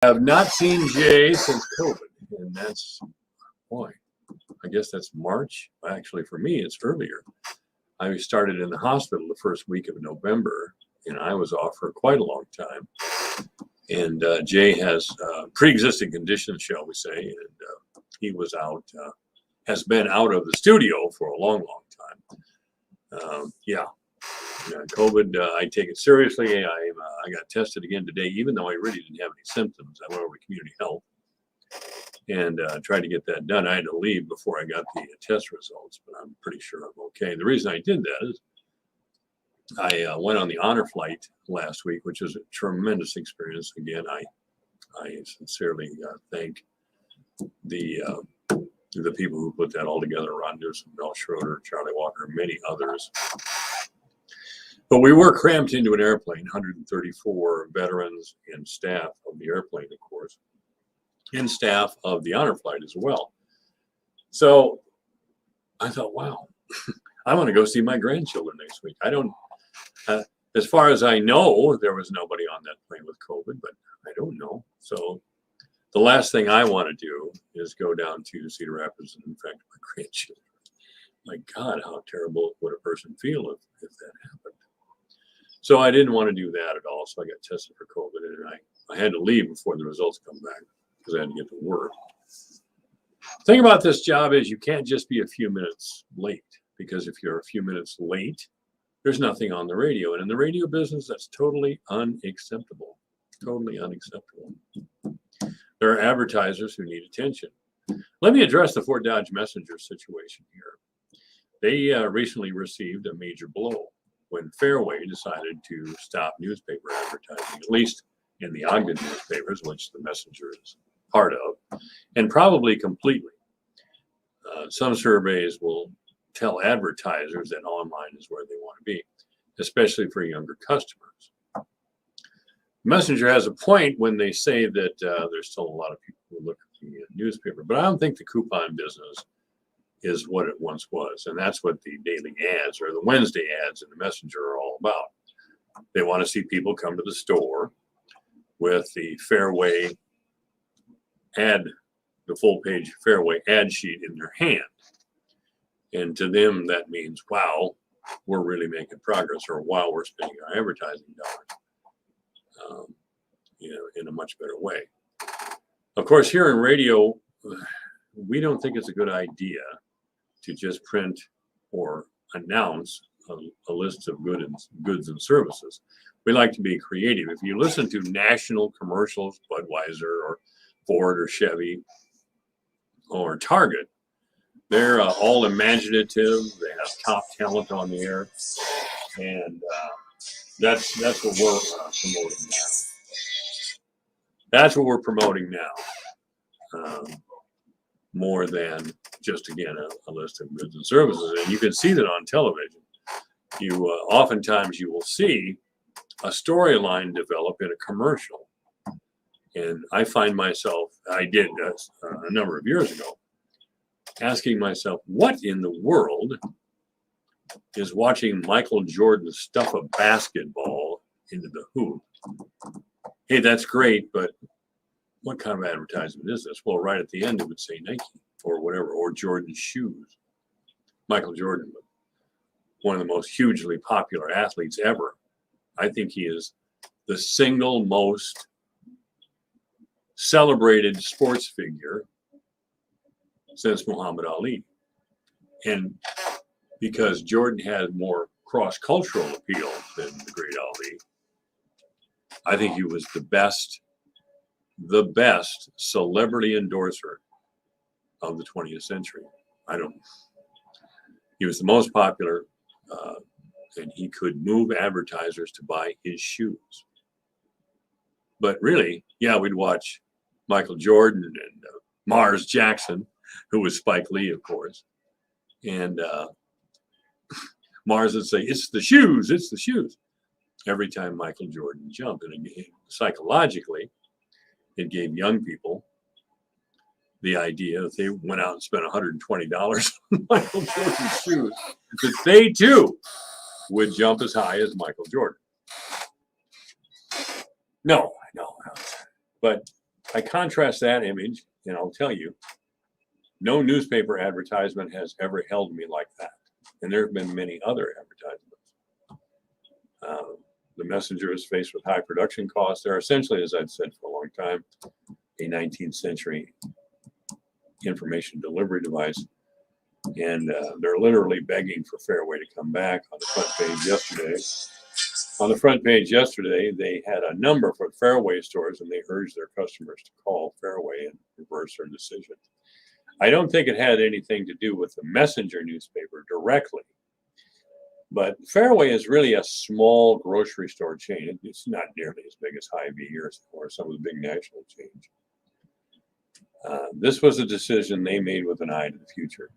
Have not seen Jay since COVID, and that's, boy, I guess that's March. Actually, for me, it's earlier. I started in the hospital the first week of November, and I was off for quite a long time. And Jay has pre-existing conditions, shall we say, and he was out, has been out of the studio for a long, long time. Yeah, COVID, I take it seriously. I got tested again today, even though I really didn't have any symptoms. I went over to community health and tried to get that done. I had to leave before I got the test results, but I'm pretty sure I'm okay. The reason I did that is I went on the honor flight last week, which was a tremendous experience. Again, I sincerely thank the people who put that all together: Ron Newsom, Mel Schroeder, Charlie Walker, many others. But we were cramped into an airplane, 134 veterans and staff of the airplane, of course, and staff of the honor flight as well. So I thought, wow, I want to go see my grandchildren next week. I don't, as far as I know, there was nobody on that plane with COVID, but I don't know. So the last thing I want to do is go down to Cedar Rapids and infect my grandchildren. My God, how terrible would a person feel if that happened? So I didn't want to do that at all. So I got tested for COVID, and I had to leave before the results come back because I had to get to work. The thing about this job is you can't just be a few minutes late, because if you're a few minutes late, there's nothing on the radio. And in the radio business, that's totally unacceptable. Totally unacceptable. There are advertisers who need attention. Let me address the Fort Dodge Messenger situation here. They recently received a major blow when Fairway decided to stop newspaper advertising, at least in the Ogden newspapers, which the Messenger is part of, and probably completely. Some surveys will tell advertisers that online is where they want to be, especially for younger customers. Messenger has a point when they say that there's still a lot of people who look at the newspaper, but I don't think the coupon business is what it once was. And that's what the daily ads or the Wednesday ads in the Messenger are all about. They want to see people come to the store with the Fairway ad, the full page Fairway ad sheet in their hand. And to them, that means, wow, we're really making progress, or wow, we're spending our advertising dollars, in a much better way. Of course, here in radio, we don't think it's a good idea to just print or announce a list of goods and services. We like to be creative. If you listen to national commercials, Budweiser or Ford or Chevy or Target, they're all imaginative. They have top talent on the air, and that's what we're promoting now. That's what we're promoting now. More than just, again, a list of goods and services. And you can see that on television. You oftentimes you will see a storyline develop in a commercial. And I find myself, I did a number of years ago, asking myself, what in the world is watching Michael Jordan stuff a basketball into the hoop? Hey, that's great, but what kind of advertisement is this? Well, right at the end, it would say Nike or whatever, or Jordan shoes. Michael Jordan, one of the most hugely popular athletes ever. I think he is the single most celebrated sports figure since Muhammad Ali. And because Jordan had more cross-cultural appeal than the great Ali, I think he was the best celebrity endorser of the 20th century. He was the most popular, and he could move advertisers to buy his shoes. But really, yeah, we'd watch Michael Jordan and Mars Jackson, who was Spike Lee, of course. And Mars would say, it's the shoes, it's the shoes, every time Michael Jordan jumped. And again, psychologically, it gave young people the idea that they went out and spent $120 on Michael Jordan's shoes, that they too would jump as high as Michael Jordan. No, but I contrast that image, and I'll tell you, no newspaper advertisement has ever held me like that. And there have been many other advertisements. The Messenger is faced with high production costs. They're essentially, as I've said for a long time, a 19th century information delivery device. And they're literally begging for Fairway to come back. On the front page yesterday, they had a number for Fairway stores, and they urged their customers to call Fairway and reverse their decision. I don't think it had anything to do with the Messenger newspaper directly, but Fairway is really a small grocery store chain. It's not nearly as big as Hy-Vee or some of the big national chains. This was a decision they made with an eye to the future.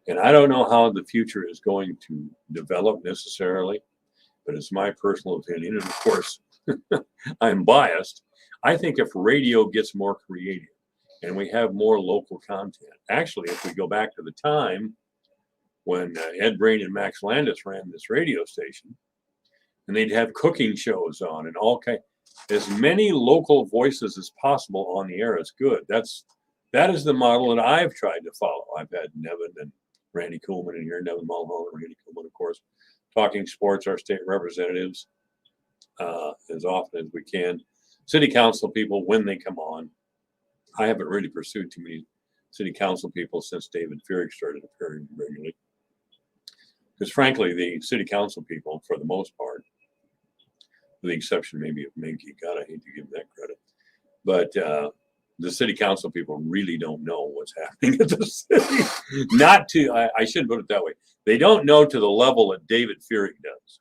And I don't know how the future is going to develop necessarily, but it's my personal opinion. And of course, I'm biased. I think if radio gets more creative and we have more local content, actually, if we go back to the time when Ed Brain and Max Landis ran this radio station, and they'd have cooking shows on and all kind, as many local voices as possible on the air is good. That is the model that I've tried to follow. I've had Nevin and Randy Coolman in here, Nevin Mulholland, Randy Coolman, of course, talking sports, our state representatives, as often as we can. City council people, when they come on. I haven't really pursued too many city council people since David Fearig started appearing regularly. Because frankly, the city council people, for the most part, with the exception maybe of Minky, God, I hate to give them that credit, but the city council people really don't know what's happening at the city. Not to, I shouldn't put it that way. They don't know to the level that David Fearig does.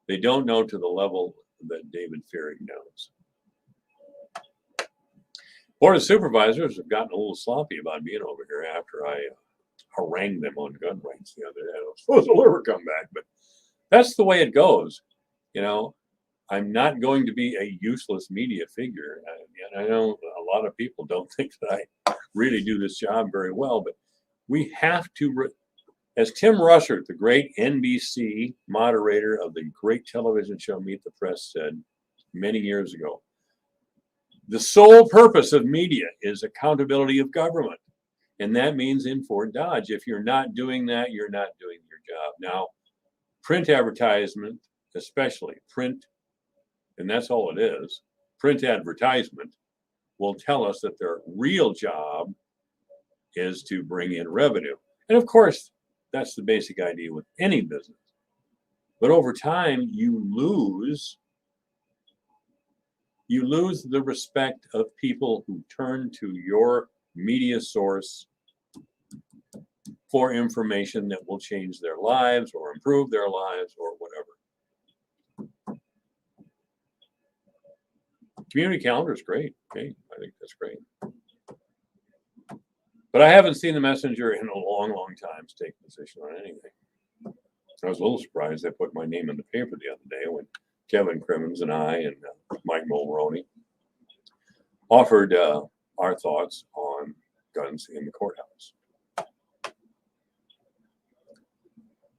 They don't know to the level that David Fearig knows. Board of Supervisors have gotten a little sloppy about being over here after I harangued them on gun rights the other day. I was supposed to never come back, but that's the way it goes. You know, I'm not going to be a useless media figure. And I know a lot of people don't think that I really do this job very well, but we have to, as Tim Russert, the great NBC moderator of the great television show Meet the Press, said many years ago, the sole purpose of media is accountability of government. And that means in Fort Dodge, if you're not doing that, you're not doing your job. Now, print advertisement, especially print, and that's all it is, print advertisement will tell us that their real job is to bring in revenue. And of course, that's the basic idea with any business. But over time, you lose the respect of people who turn to your media source for information that will change their lives or improve their lives or whatever. Community calendar is great. Okay, I think that's great. But I haven't seen the Messenger in a long, long time take a position on anything. I was a little surprised they put my name in the paper the other day when Kevin Crimmins and I and Mike Mulroney offered our thoughts on guns in the courthouse.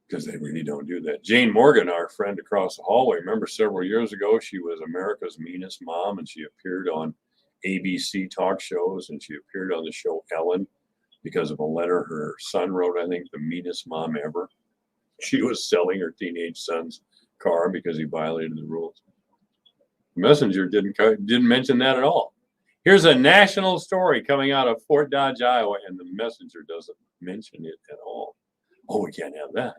Because they really don't do that. Jane Morgan, our friend across the hallway, remember several years ago, she was America's Meanest Mom, and she appeared on ABC talk shows, and she appeared on the show Ellen because of a letter her son wrote, I think, the meanest mom ever. She was selling her teenage son's car because he violated the rules. The Messenger didn't mention that at all. Here's a national story coming out of Fort Dodge, Iowa, and the Messenger doesn't mention it at all. Oh, we can't have that.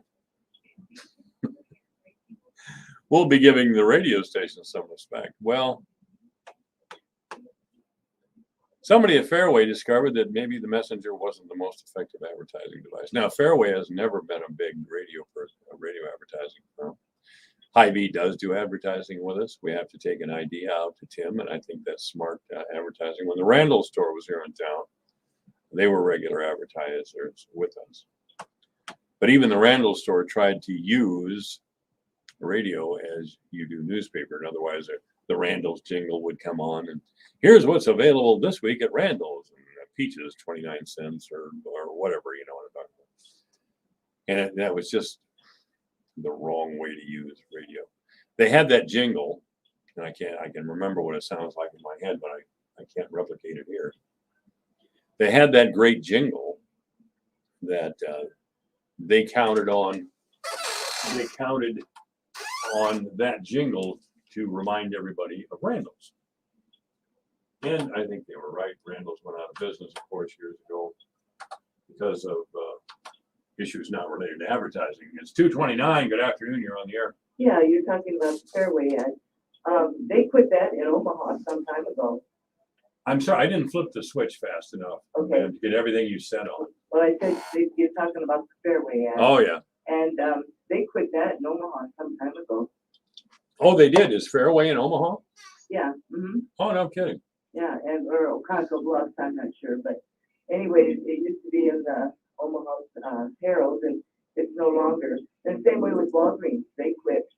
We'll be giving the radio station some respect. Well, somebody at Fairway discovered that maybe the Messenger wasn't the most effective advertising device. Now, Fairway has never been a big radio advertising firm. Hy-Vee does do advertising with us. We have to take an idea out to Tim, and I think that's smart advertising. When the Randall store was here in town, they were regular advertisers with us. But even the Randall store tried to use radio as you do newspaper, and otherwise the Randall's jingle would come on, and here's what's available this week at Randall's, and peaches 29 cents or whatever, you know what I'm talking about. And that was just the wrong way to use radio. They had that jingle, and I can remember what it sounds like in my my head, but I can't replicate it here. They had that great jingle that they counted on. They counted on that jingle to remind everybody of Randall's. And I think they were right. Randall's went out of business, of course, years ago because of issues not related to advertising. It's 2:29. Good afternoon. You're on the air. Yeah, you're talking about the Fairway ad. They quit that in Omaha some time ago. I'm sorry, I didn't flip the switch fast enough. Okay. To get everything you said on. Well, I said you're talking about the Fairway ad. Oh, yeah. And they quit that in Omaha some time ago. Oh, they did. Is Fairway in Omaha? Yeah. Mm-hmm. Oh, no kidding. Yeah, and or Oconto Bluffs, I'm not sure, but anyway, it used to be in the Omaha Herald, and it's no longer. And same way with Walgreens, they quit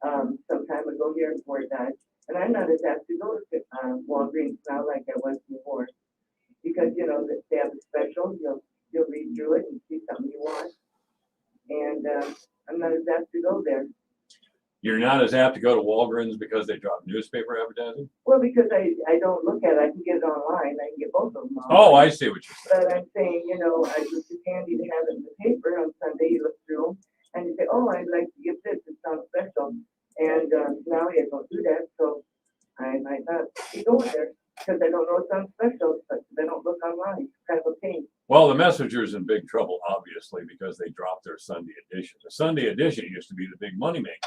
some time ago here in Fort Dodge. And I'm not as apt to go to Walgreens now like I was before, because you know they have a special. You'll read through it and see something you want, and I'm not as apt to go there. You're not as apt to go to Walgreens because they drop newspaper advertising? Well, because I don't look at it. I can get it online. I can get both of them online. Oh, I see what you're saying. But I'm saying, you know, it's just handy to have it in the paper on Sunday. You look through them and you say, oh, I'd like to get this. It sounds special. And now I don't do that. So I might not be going there because I don't know it's on special, but they don't look online. It's kind of a pain. Well, the Messenger's in big trouble, obviously, because they dropped their Sunday edition. The Sunday edition used to be the big moneymaker.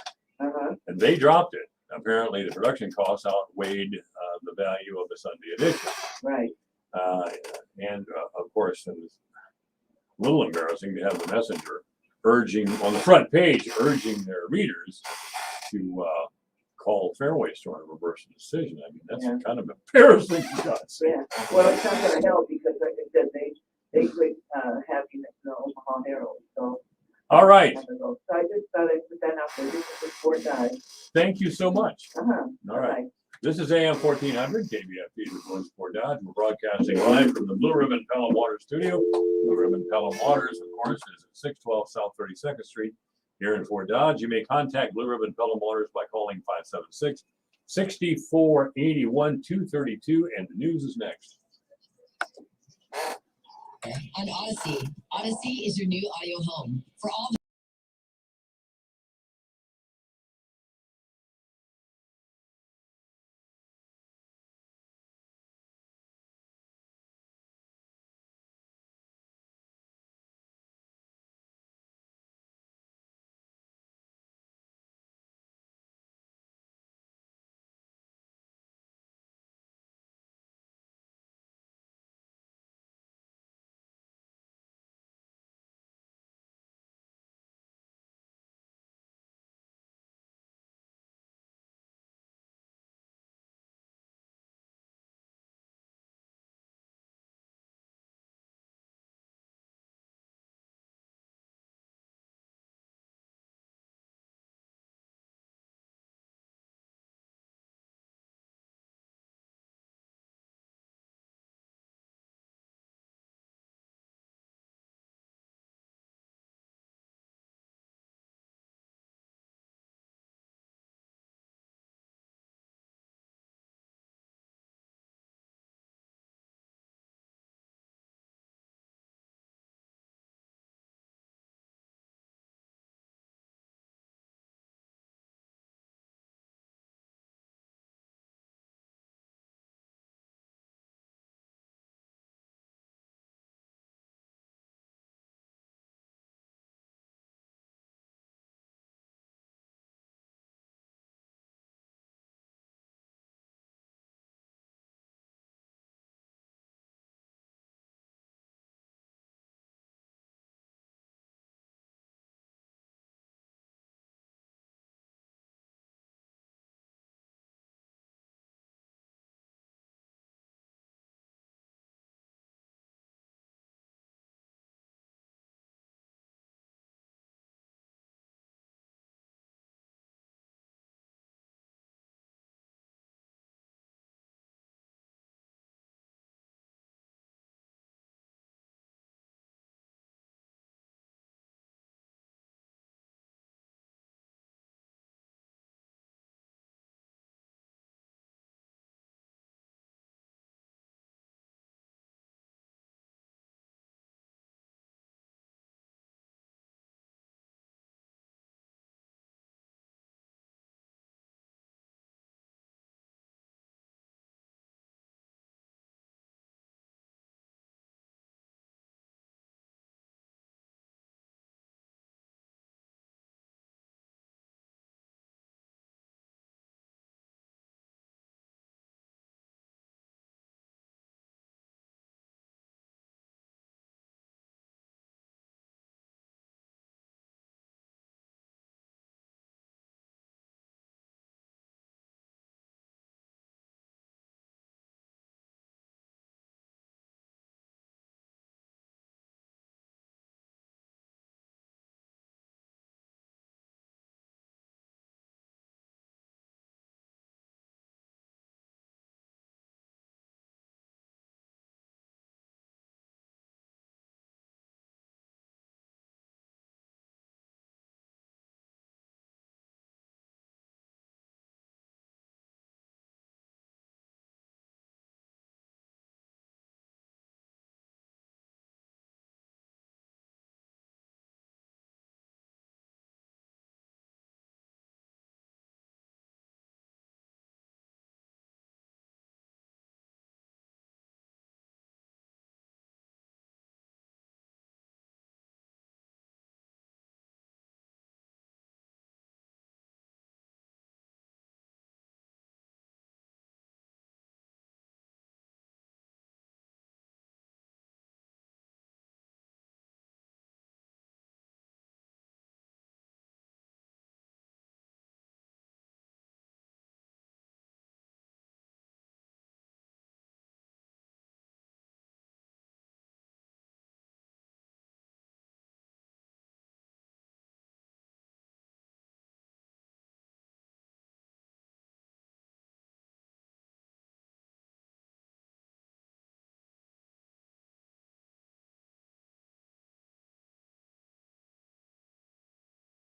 And they dropped it. Apparently, the production costs outweighed the value of the Sunday edition. Right. And of course, it was a little embarrassing to have the Messenger urging on the front page, urging their readers to call Fairway Store and reverse the decision. I mean, that's kind of embarrassing, for God's sake. Yeah. Well, it's not going to help because, like I said, they quit having it in the Omaha Herald. So. All right. So I just thought I'd put that out there. This is Fort Dodge. Thank you so much. All right. This is AM 1400 KBFT Fort Dodge. We're broadcasting live from the Blue Ribbon Pelham Water Studio. Blue Ribbon Pelham Waters, of course, is at 612 South 32nd Street here in Fort Dodge. You may contact Blue Ribbon Pelham Waters by calling 576-6481-232, and the news is next. On Odyssey. Odyssey is your new audio home. For all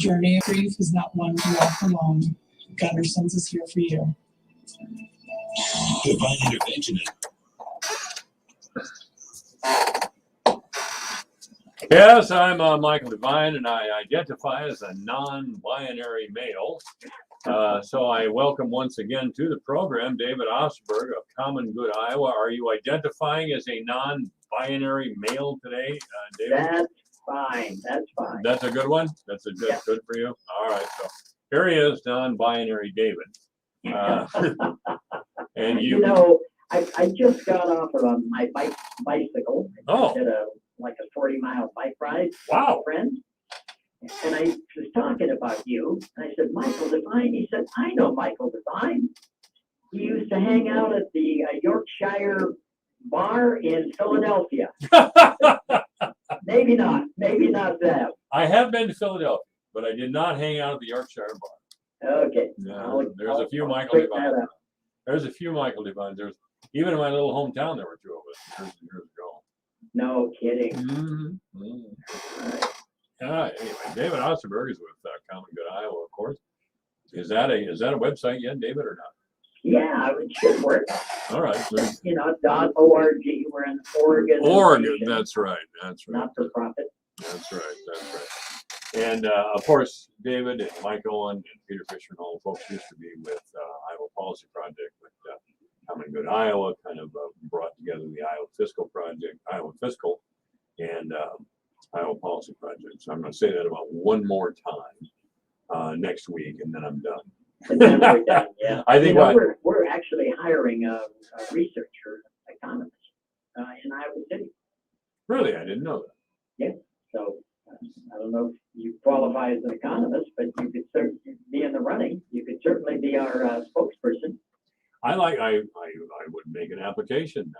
journey of grief is not one to walk alone. God sends us here for you. Divine intervention. Yes, I'm Michael Devine, and I identify as a non-binary male. So I welcome once again to the program David Osterberg of Common Good, Iowa. Are you identifying as a non-binary male today, David? That's fine. That's fine. That's a good one? That's Yeah. good for you? All right, so here he is, non-binary David. And You know, I just got off of my bicycle. Oh. Did a 40-mile bike ride with Wow. a friend. And I was talking about you. And I said, Michael Devine. He said, I know Michael Devine. He used to hang out at the Yorkshire bar in Philadelphia. Maybe not. Maybe not that. I have been to Philadelphia, but I did not hang out at the Yorkshire bar. Okay. No, there's a few Michael pick that Devines. up. There's a few Michael Devines. There's even in my little hometown there were two of us years and years ago. No kidding. Anyway, David Osterberg is with Common Good Iowa, of course. Is that a website yet, David, or not? Yeah, it should work. All right. You know, .org. We're in Oregon. Oregon, that's right. That's right. Not for profit. That's right. That's right. And of course, David and Mike Owen and Peter Fisher and all the folks used to be with Iowa Policy Project, with Common Good Iowa, kind of brought together the Iowa Fiscal Project, Iowa Fiscal, and Iowa Policy Project. So I'm going to say that about one more time next week, and then I'm done. And then we're done, yeah. I think we're actually hiring a researcher, economist, in Iowa City. Really, I didn't know that. So I don't know if you qualify as an economist, but you could certainly be in the running. You could certainly be our spokesperson. I would make an application.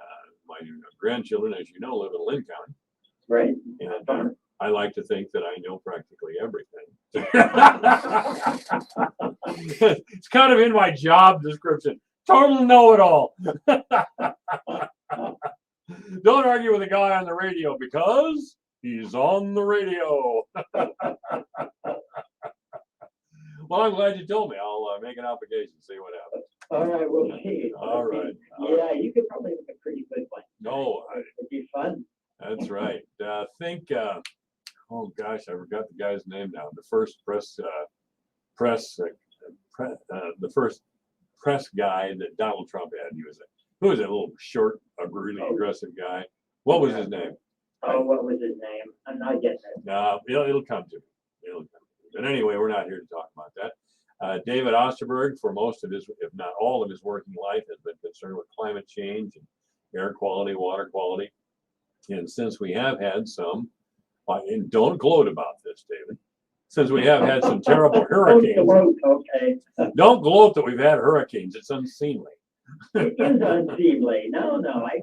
My grandchildren, as you know, live in Lynn County. Right. And I like to think that I know practically everything. It's kind of in my job description. Total know-it-all. Don't argue with a guy on the radio because he's on the radio. Well, I'm glad you told me. I'll make an application, see what happens. All right, we'll see. All right. Yeah, you could probably make a pretty good one. No, It'd be fun. that's right. Oh gosh, I forgot the guy's name now. The first the first press guy that Donald Trump had. Who was that little short, really aggressive guy? What was his name? Oh, what was his name? I'm not getting it. No, it'll come to me. But anyway, we're not here to talk about that. David Osterberg, for most of his, if not all of his working life, has been concerned with climate change and air quality, water quality. And since we have had some, and don't gloat about this, David, since we have had some terrible hurricanes. Okay. Don't gloat that we've had hurricanes. It's unseemly. It is unseemly. No, I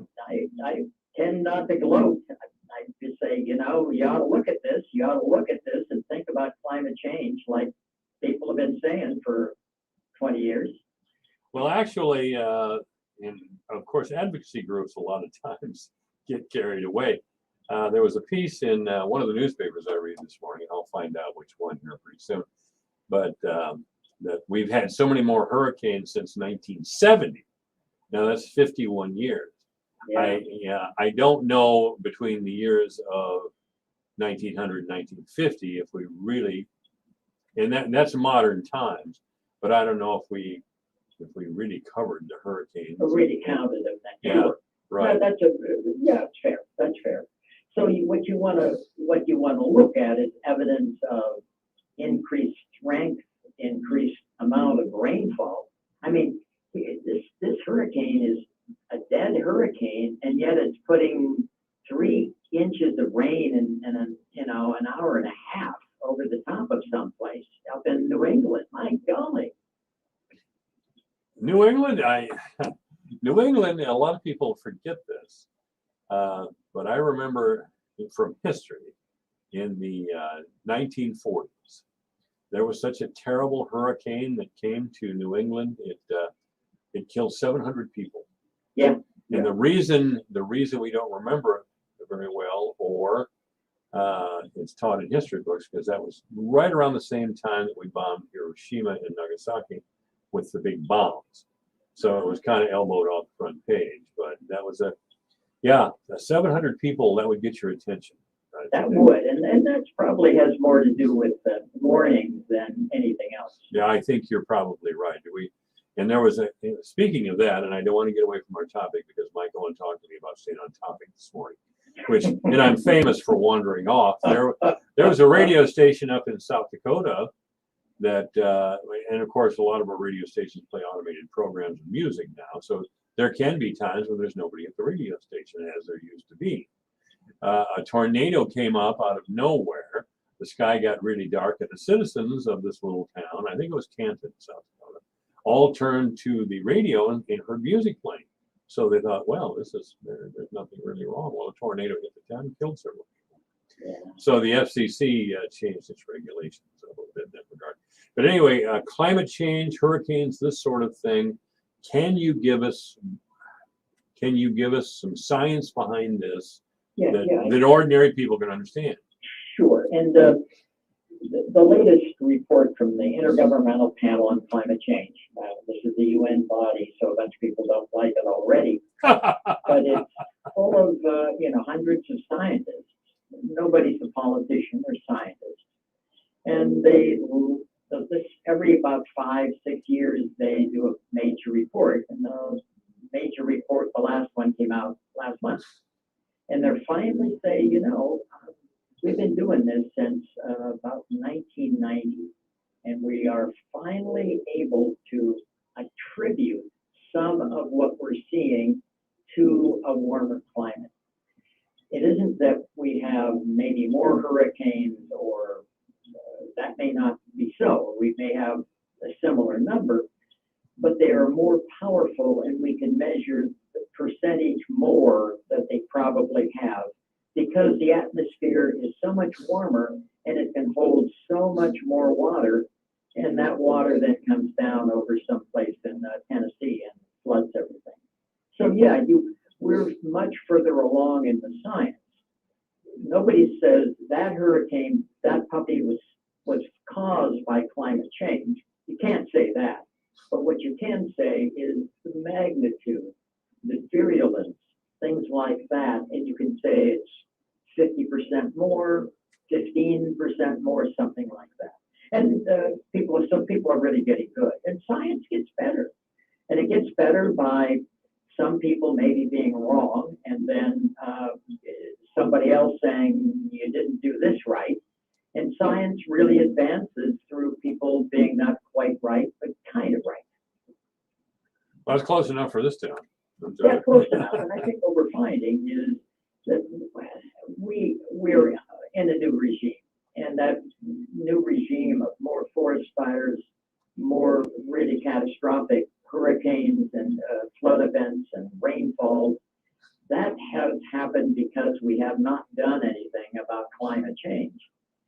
tend not to gloat. I just say, you ought to look at this. You ought to look at this and think about climate change like people have been saying for 20 years. Well, actually, and of course, advocacy groups a lot of times get carried away. There was a piece in one of the newspapers I read this morning. I'll find out which one here pretty soon. But that we've had so many more hurricanes since 1970. Now that's 51 years. Yeah. I don't know between the years of 1900 and 1950 if we really, and that's modern times. But I don't know if we really covered the hurricanes. Really counted them. Yeah, right. It's fair. That's fair. So what you want to look at is evidence of increased strength, increased amount of rainfall. I mean, this hurricane is a dead hurricane, and yet it's putting 3 inches of rain in an hour and a half over the top of someplace up in New England. My golly. New England, a lot of people forget this, but I remember from history in the 1940s, there was such a terrible hurricane that came to New England. It killed 700 people. Yeah. And the reason we don't remember it very well, or It's taught in history books because that was right around the same time that we bombed Hiroshima and Nagasaki with the big bombs. So it was kind of elbowed off the front page, but that was 700 people, that would get your attention. Right? That would, and that's probably has more to do with the warnings than anything else. Yeah, I think you're probably right. And there was speaking of that, and I don't want to get away from our topic because Mike Owen talked to me about staying on topic this morning, and I'm famous for wandering off. There was a radio station up in South Dakota that, and of course, a lot of our radio stations play automated programs and music now. So there can be times when there's nobody at the radio station as there used to be. A tornado came up out of nowhere. The sky got really dark, and the citizens of this little town, I think it was Canton, South Dakota, all turned to the radio and heard music playing. So they thought, well, there's nothing really wrong. Well, a tornado hit the town and killed several people. Yeah. So the FCC changed its regulations a little bit in that regard. But anyway, climate change, hurricanes, this sort of thing. Can you give us some science behind this that ordinary people can understand? Sure. And the latest report from the Intergovernmental Panel on Climate Change, this is the UN body, so a bunch of people don't like it already, but it's full of, hundreds of scientists. Nobody's a politician, they're scientists. And every about 5-6 years, they do a major report. And the major report, the last one came out last month. And they're finally say, we've been doing this since about 1990, and we are finally able to attribute some of what we're seeing to a warmer climate. It isn't that we have maybe more hurricanes, or that may not be so. We may have a similar number, but they are more powerful, and we can measure the percentage more that they probably have, because the atmosphere is so much warmer and it can hold so much more water, and that water then comes down over someplace in Tennessee and floods everything. So yeah, we're much further along in the science. Nobody says that hurricane, that puppy was caused by climate change. You can't say that. But what you can say is the magnitude, the virulence, things like that, and you can say it's 50% more, 15% more, something like that. And some people are really getting good. And science gets better. And it gets better by some people maybe being wrong, and then somebody else saying you didn't do this right. And science really advances through people being not quite right, but kind of right. Well, that's close enough for this town. Yeah, close enough. And I think what we're finding is that we're in a new regime, and that new regime of more forest fires, more really catastrophic hurricanes and flood events and rainfall, that has happened because we have not done anything about climate change.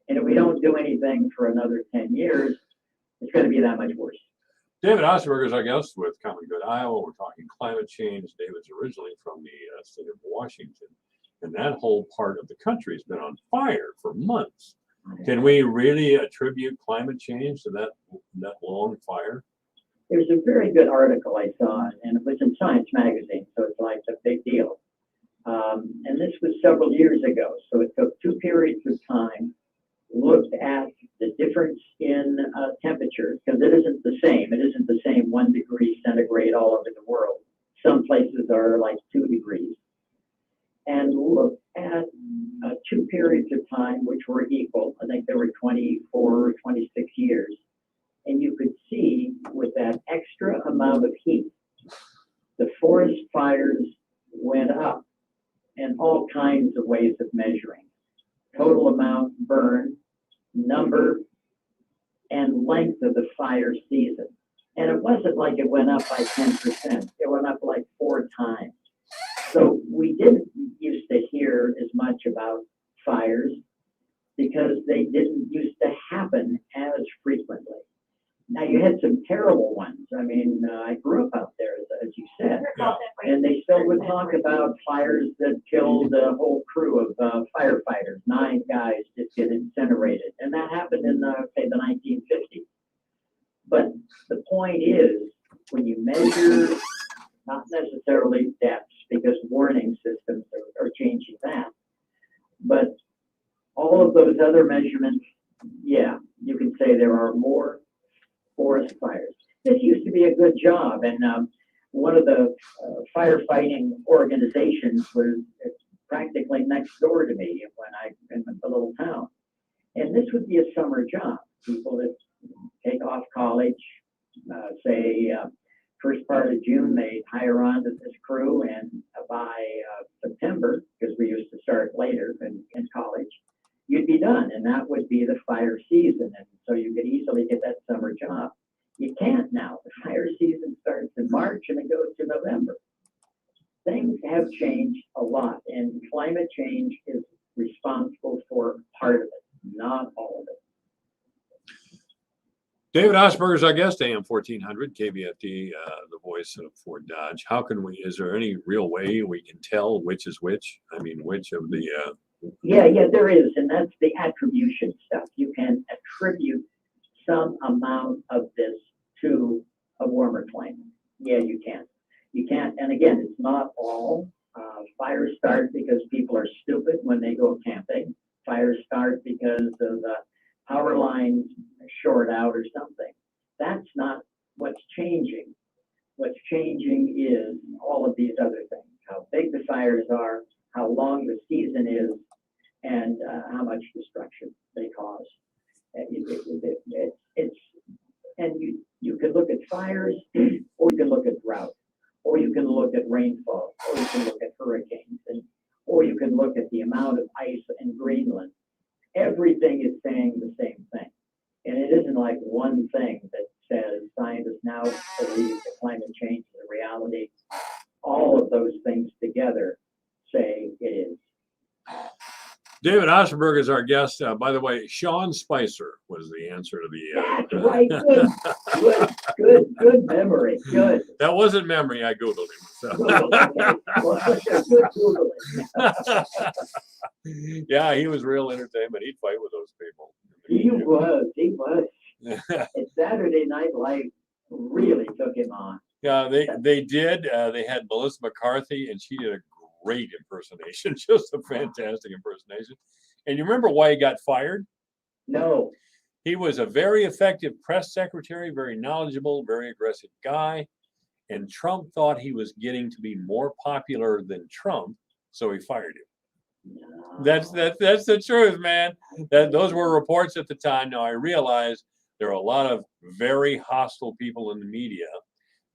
And if we don't do anything for another 10 years, it's going to be that much worse. David Osberg is our guest with Common Good Iowa. We're talking climate change. David's originally from the state of Washington, and that whole part of the country has been on fire for months. Can we really attribute climate change to that long fire? There's a very good article I saw, and it was in Science Magazine, so it's like a big deal. And this was several years ago, so it took 2 periods of time, looked at the difference in temperature, because it isn't the same. It isn't the same 1 degree centigrade all over the world. Some places are like 2 degrees. And looked at 2 periods of time which were equal. I think there were 24 or 26 years. And you could see with that extra amount of heat, the forest fires went up in all kinds of ways of measuring. Total amount burned, number, and length of the fire season. And it wasn't like it went up by 10%. It went up like 4 times. So we didn't used to hear as much about fires because they didn't used to happen as frequently. Now, you had some terrible ones. I mean, I grew up out there, as you said, Yeah. and they still would talk about fires that killed a whole crew of firefighters. 9 guys just get incinerated, and that happened in, say, the 1950s. But the point is, when you measure, not necessarily depths, because warning systems are changing that, but all of those other measurements, yeah, you can say there are more forest fires. This used to be a good job, and one of the firefighting organizations was practically next door to me when I in the little town. And this would be a summer job. People that take off college, say first part of June, they'd hire on to this crew, and by September, because we used to start later in college, you'd be done, and that would be the fire season, and so you could easily get that summer job. You can't now. The fire season starts in March and it goes to November. Things have changed a lot, and climate change is responsible for part of it, not all of it. David Osberger is our guest, AM 1400, KVFD, the voice of Fort Dodge. How can we, is there any real way we can tell which is which? I mean, which of the... Yeah, there is, and that's the attribution stuff. You can attribute some amount of this to a warmer climate. Yeah, you can. You can't, and again, it's not all. Fires start because people are stupid when they go camping. Fires start because of the power lines short out or something. That's not what's changing. What's changing is all of these other things. How big the fires are, how long the season is, and how much destruction they cause. And you can look at fires, or you can look at drought, or you can look at rainfall, or you can look at hurricanes, or you can look at the amount of ice in Greenland. Everything is saying the same thing. And it isn't like one thing that says scientists now believe that climate change is a reality. All of those things together say it is. David Osberg is our guest. By the way, Sean Spicer was the answer to the... That's right. Good memory. Good. That wasn't memory. I Googled him. So. Okay. Well, good Googling. Yeah, he was real entertainment. He'd fight with those people. He was. And Saturday Night Live really took him on. Yeah, they did. They had Melissa McCarthy, and she did a great impersonation, just a fantastic impersonation. And you remember why he got fired? No. He was a very effective press secretary, very knowledgeable, very aggressive guy. And Trump thought he was getting to be more popular than Trump, so he fired him. No. That's the truth, man. Those were reports at the time. Now I realize there are a lot of very hostile people in the media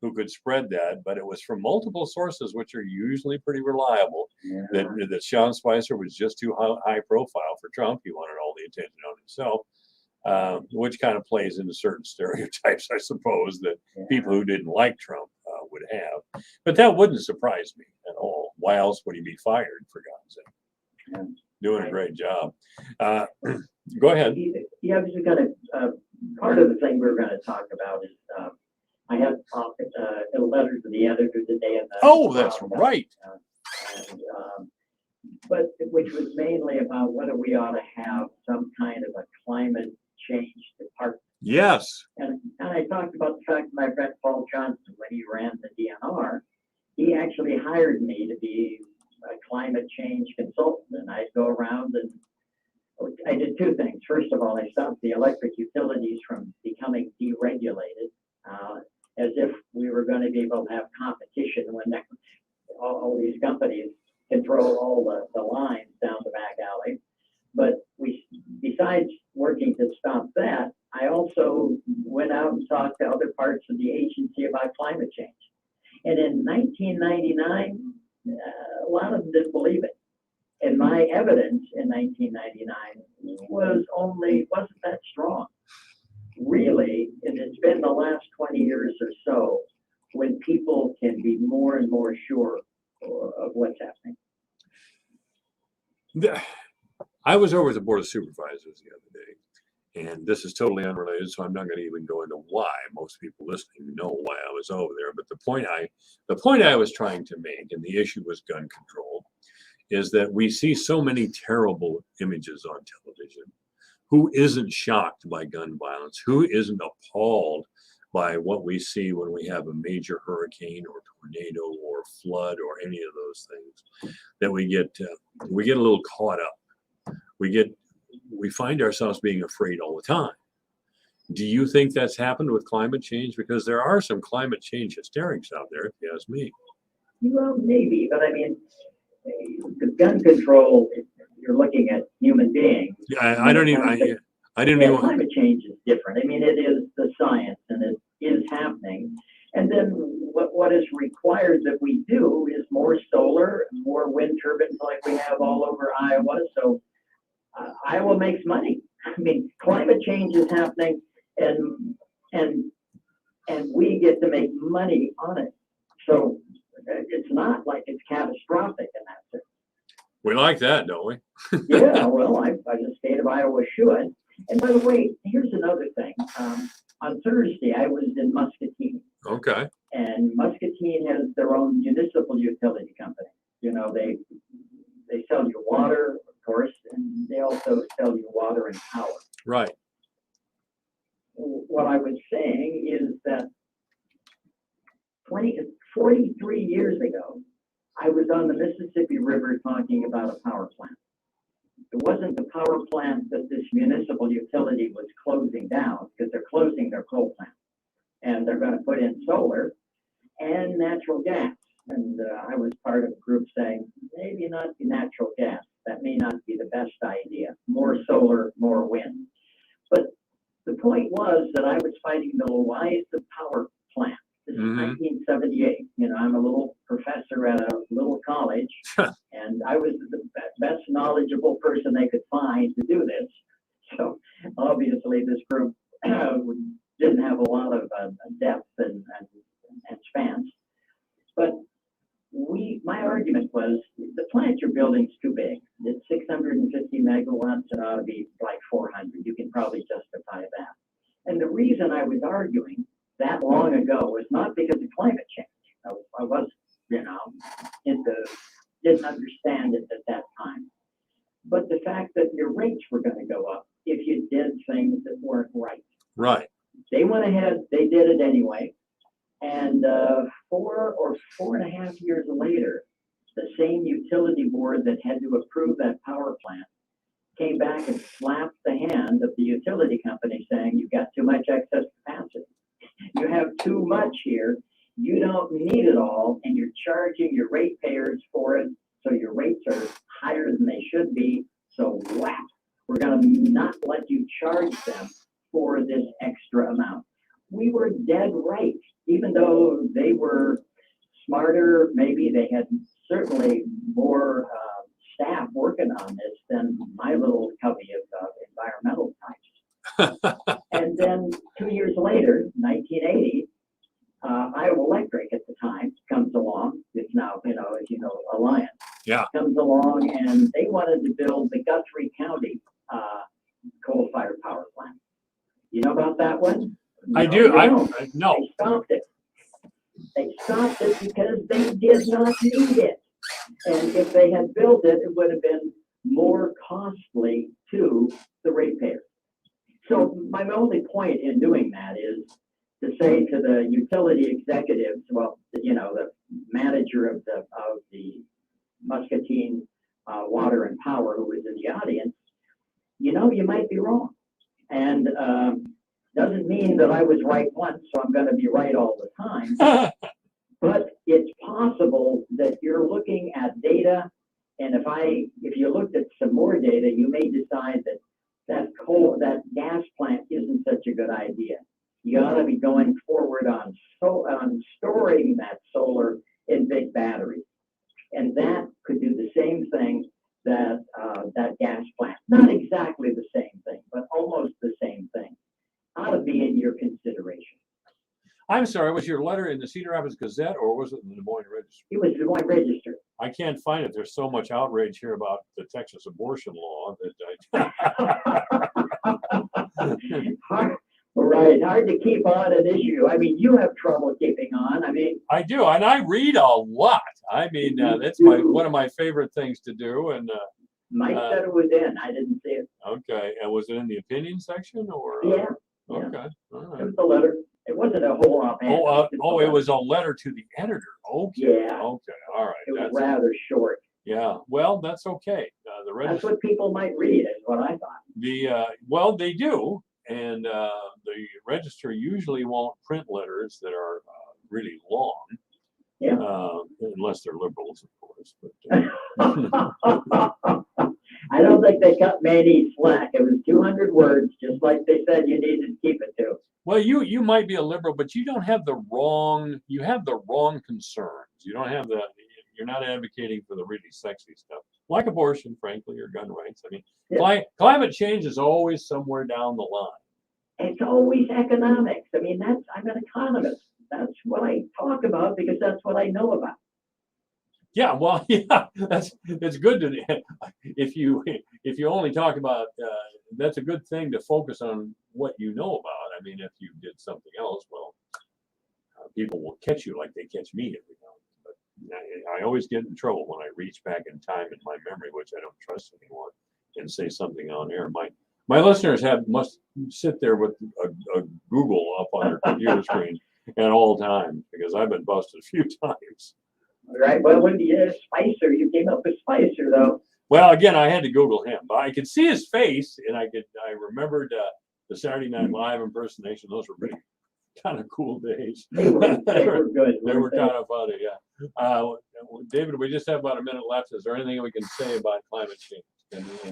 who could spread that, but it was from multiple sources, which are usually pretty reliable, Yeah. that Sean Spicer was just too high profile for Trump. He wanted all the attention on himself, which kind of plays into certain stereotypes, I suppose, that people who didn't like Trump would have. But that wouldn't surprise me at all. Why else would he be fired, for God's sake? Yeah. Doing a great job. Go ahead. Yeah, I was going to, part of the thing we were going to talk about is, I had a letter to the editor today. Oh, that's right. But which was mainly about whether we ought to have some kind of a climate change department. Yes. And I talked about the fact that my friend Paul Johnson, when he ran the DNR, he actually hired me to be a climate change consultant. And I'd go around and I did two things. First of all, I stopped the electric utilities from becoming deregulated, as if we were going to be able to have competition when all these companies control all the lines down the back alley. But besides working to stop that, I also went out and talked to other parts of the agency about climate change. And in 1999, a lot of them didn't believe it. And my evidence in 1999 wasn't that strong. Really, and it's been the last 20 years or so when people can be more and more sure of what's happening. I was over at the Board of Supervisors the other day, And this is totally unrelated, so I'm not going to even go into why. Most people listening know why I was over there. But the point I was trying to make, and the issue was gun control, is that we see so many terrible images on television. Who isn't shocked by gun violence? Who isn't appalled by what we see when we have a major hurricane or tornado or flood or any of those things? That we get a little caught up. We find ourselves being afraid all the time. Do you think that's happened with climate change? Because there are some climate change hysterics out there, if you ask me. Well, maybe, but I mean, the gun control, you're looking at human beings. Yeah, I didn't Yeah, even. climate change is different. I mean, it is the science and it is happening. And then what is required that we do is more solar, more wind turbines like we have all over Iowa. So Iowa makes money. I mean, climate change is happening and we get to make money on it. So it's not like it's catastrophic in that sense. We like that, don't we? Yeah, well, the state of Iowa should. And by the way, here's another thing. On Thursday, I was in Muscatine, Okay. and Muscatine has their own municipal utility company. You know, they sell you water, of course, and they also sell you water and power. Right. What I was saying is that 43 years ago, I was on the Mississippi River talking about a power plant. It wasn't the power plant that this municipal utility was closing down, because they're closing their coal plant. And they're going to put in solar and natural gas. And I was part of a group saying, maybe not the natural gas. That may not be the best idea. More solar, more wind. But the point was that I was fighting the Lewiston power plant. This is 1978. You know, I'm a little professor at a little college, and I was the best knowledgeable person they could find to do this. So obviously, this group didn't have a lot of depth and spans. But my argument was the plant you're building is too big. It's 650 megawatts. It ought to be like 400. You can probably justify that. And the reason I was arguing that long ago was not because of climate change. I was, didn't understand it at that time. But the fact that your rates were going to go up if you did things that weren't right. Right. They went ahead, they did it anyway. And 4 or 4.5 years later, the same utility board that had to approve that power plant came back and slapped the hand of the utility company saying, you've got too much excess capacity. You have too much here. You don't need it all, and you're charging your ratepayers for it. So your rates are higher than they should be. So whap, we're going to not let you charge them for this extra amount. We were dead right, even though they were smarter. Maybe they had certainly more staff working on this than my little covey of environmental types. And then 2 years later, 1980, Iowa Electric at the time comes along. It's now, as you know, Alliance. Yeah. Comes along, and they wanted to build the Guthrie County coal-fired power plant. You know about that one? I No, do. you I don't. no. They stopped it. They stopped it because they did not need it. And if they had built it, it would have been more costly to the ratepayers. So my only point in doing that is to say to the utility executives, well, the manager of the Muscatine Water and Power, who was in the audience, you might be wrong. And doesn't mean that I was right once, so I'm going to be right all the time. But it's possible that you're looking at data, and if you looked at some more data, you may decide that gas plant isn't such a good idea. You ought to be going forward on storing that solar in big batteries, and that could do the same thing that gas plant. Not exactly the same thing, but almost the same thing. Ought to be in your consideration. I'm sorry, was your letter in the Cedar Rapids Gazette or was it in the Des Moines Register? It was Des Moines Register. I can't find it. There's so much outrage here about the Texas abortion law that Right, hard to keep on an issue. I mean, you have trouble keeping on. I mean, I do, and I read a lot. I mean, that's one of my favorite things to do. And Mike said it was in. I didn't see it. okay, and was it in the opinion section or? Yeah, Okay, all it right. was the letter. It wasn't a whole offhand. It was a letter to the editor. Okay, Yeah. okay, all right. It was That's, rather short. yeah, well, that's okay. The That's register, what people might read, is what I thought. well, they do, and the register usually won't print letters that are really long. Yeah. Unless they're liberals, of course. But I don't think they cut Manny slack. It was 200 words, just like they said you needed to keep it to. well, you might be a liberal, but you don't have you have the wrong concerns. You don't have you're not advocating for the really sexy stuff, like abortion, frankly, or gun rights. I mean, Yeah. climate change is always somewhere down the line. It's always economics. I mean, I'm an economist. That's what I talk about because that's what I know about. Yeah, well, yeah, it's good to if you only talk about that's a good thing to focus on what you know about. I mean, if you did something else, well, people will catch you like they catch me every now and then. But I always get in trouble when I reach back in time in my memory, which I don't trust anymore, and say something on air. My listeners must sit there with a Google up on their computer screen at all times because I've been busted a few times. Right. Well, when Spicer, you came up with Spicer, though. Well, again, I had to Google him, but I could see his face, and I remembered the Saturday Night Live impersonation. Those were really kind of cool days. They were good. They were kind of funny, yeah. David, we just have about a minute left. Is there anything we can say about climate change?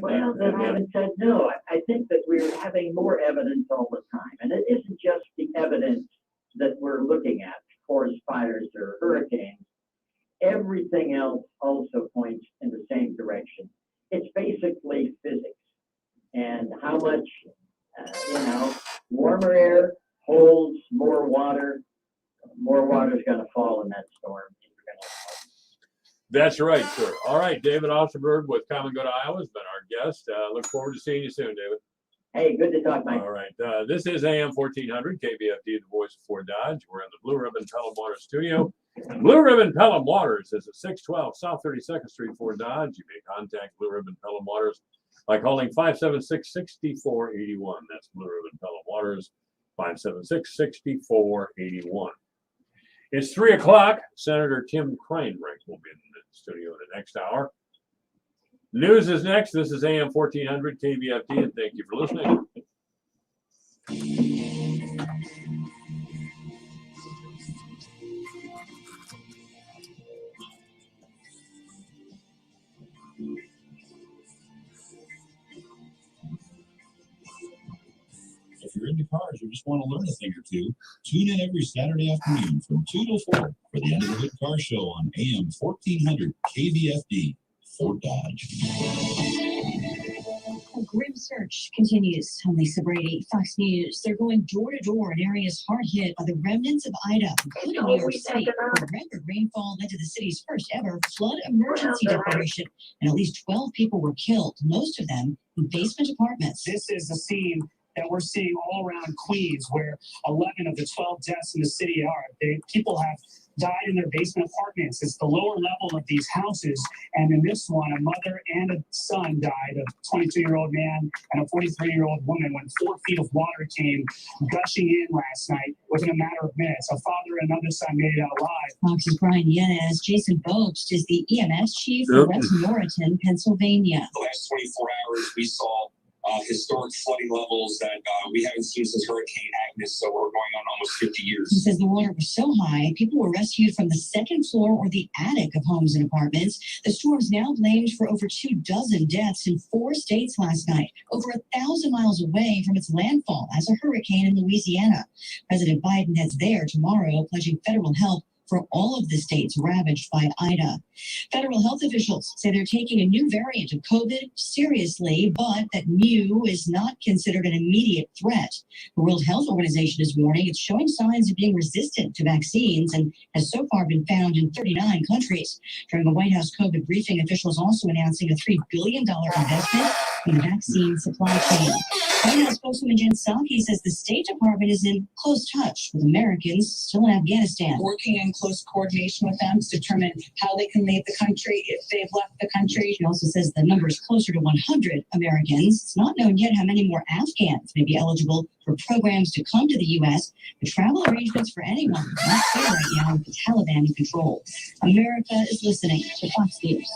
Well, then I haven't said no. I think that we're having more evidence all the time. And it isn't just the evidence that we're looking at, forest fires or hurricanes. Everything else also points in the same direction. It's basically physics and how much, warmer air holds more water. More water is going to fall in that storm. That's right, sir. All right, David Osterberg with Common Good Iowa has been our guest. Look forward to seeing you soon, David. Hey, good to talk, Mike. All right. This is AM 1400, KBFD, the voice of Fort Dodge. We're in the Blue Ribbon Pelham Waters studio. Blue Ribbon Pelham Waters is at 612 South 32nd Street, Fort Dodge. You may contact Blue Ribbon Pelham Waters by calling 576-6481. That's Blue Ribbon Pelham Waters, 576-6481. It's 3 o'clock. Senator Tim Kreinbrink will be in the studio in the next hour. News is next. This is AM 1400 KBFD, and thank you for listening. If you're into cars or just want to learn a thing or two, tune in every Saturday afternoon from 2 to 4 for the End of the Hood Car Show on AM 1400 KBFD, Fort Dodge. A grim search continues. I'm Lisa Brady, Fox News. They're going door to door in areas hard hit by the remnants of Ida, including New York City, where record rainfall led to the city's first ever flood emergency declaration, and at least 12 people were killed, most of them in basement apartments. This is the scene that we're seeing all around Queens, where 11 of the 12 deaths in the city are. People have died in their basement apartments. It's the lower level of these houses. And in this one, a mother and a son died, a 22-year-old man and a 43-year-old woman, when 4 feet of water came gushing in last night within a matter of minutes. A father and another son made it out alive. Fox's Brian Yanez. Jason Bogst is the EMS chief for West Norriton, Pennsylvania. The last 24 hours, we saw historic flooding levels that we haven't seen since Hurricane Agnes, so we're going on almost 50 years. He says the water was so high, people were rescued from the second floor or the attic of homes and apartments. The storm's now blamed for over 24 deaths in 4 states last night, over 1,000 miles away from its landfall as a hurricane in Louisiana. President Biden heads there tomorrow, pledging federal help for all of the states ravaged by Ida. Federal health officials say they're taking a new variant of COVID seriously, but that new is not considered an immediate threat. The World Health Organization is warning it's showing signs of being resistant to vaccines and has so far been found in 39 countries. During a White House COVID briefing, officials also announcing a $3 billion investment in the vaccine supply chain. White House spokeswoman Jen Psaki says the State Department is in close touch with Americans still in Afghanistan. Working in close coordination with them to determine how they can leave the country if they've left the country. She also says the number is closer to 100 Americans. It's not known yet how many more Afghans may be eligible for programs to come to the U.S. The travel arrangements for anyone are not clear right now with the Taliban in control. America is listening to Fox News.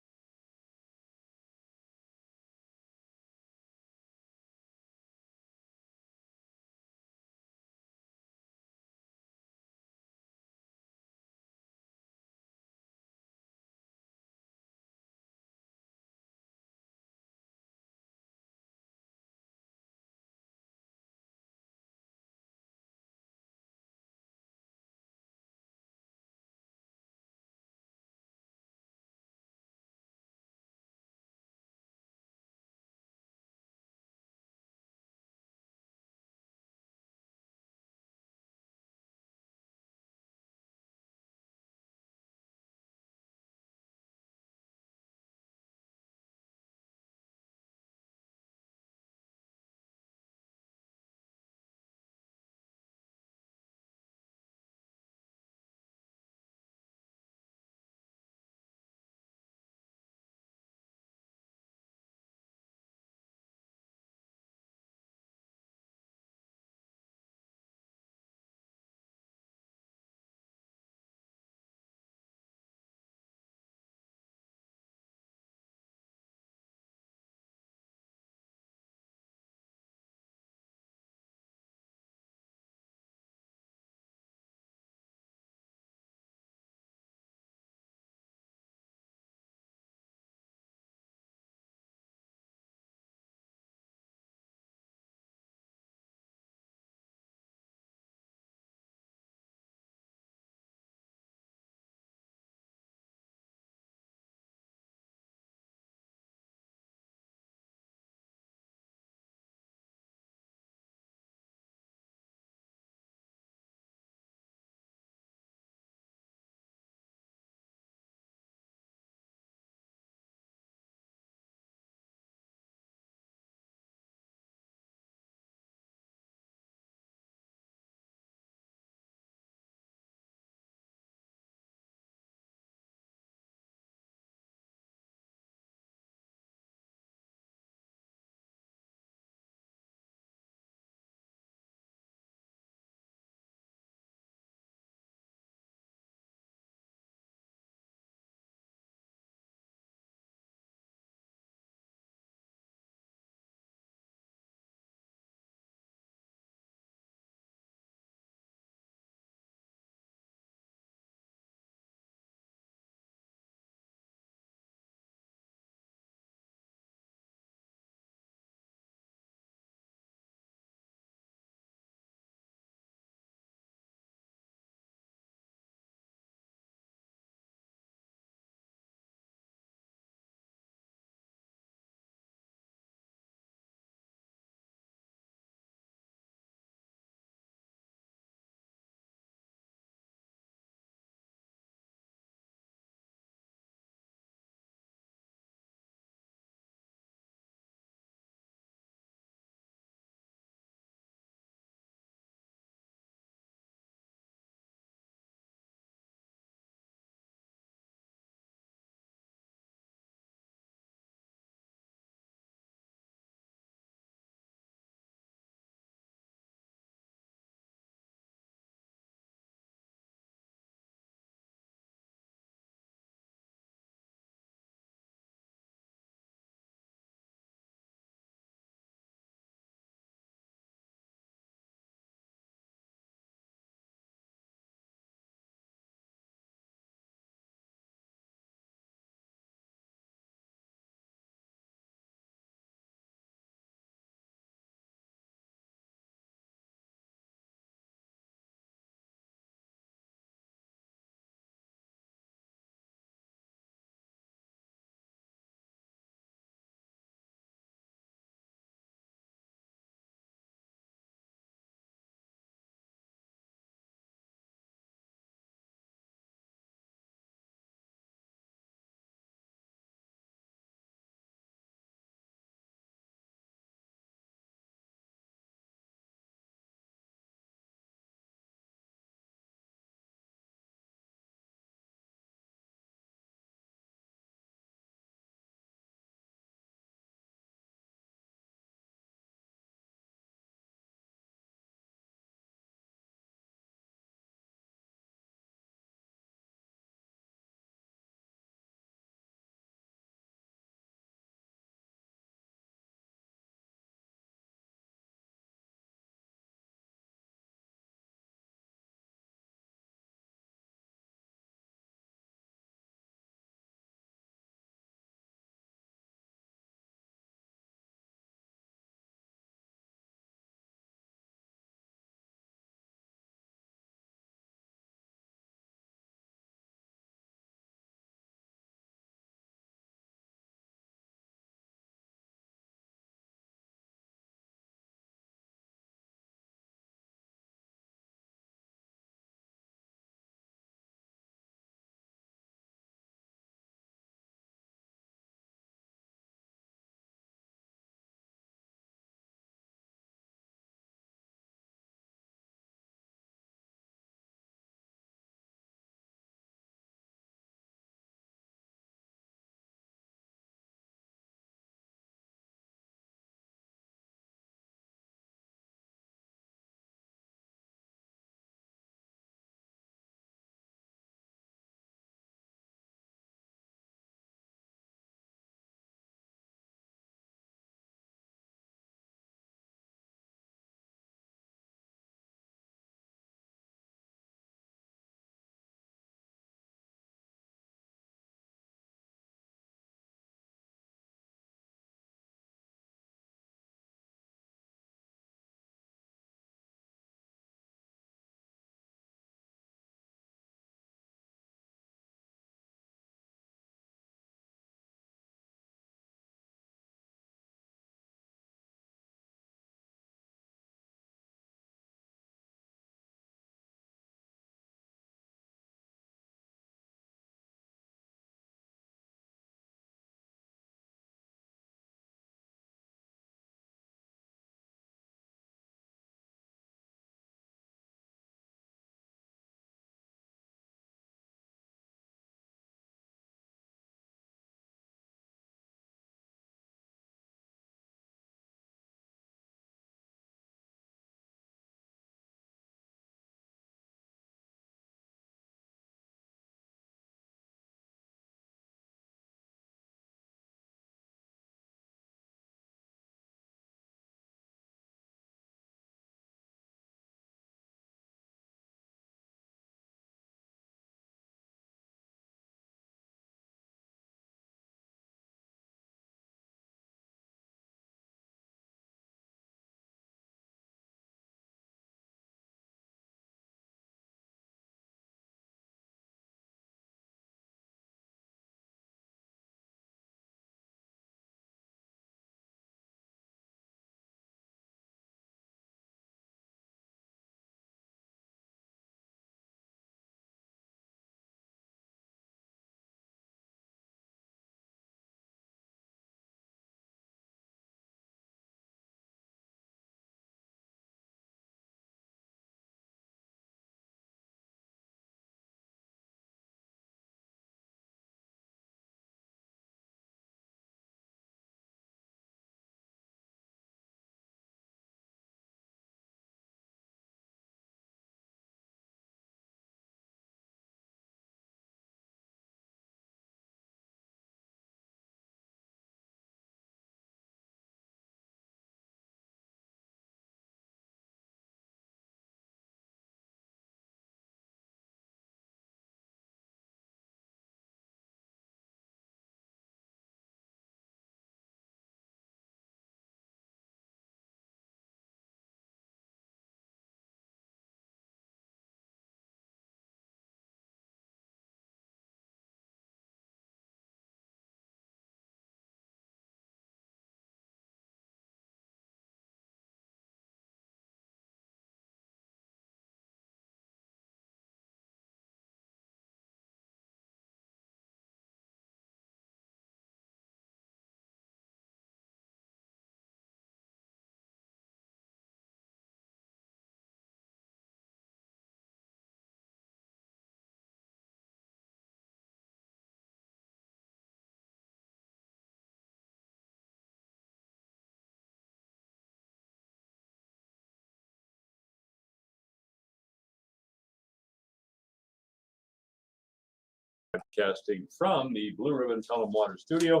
Broadcasting from the Blue Ribbon Pelham Water Studio.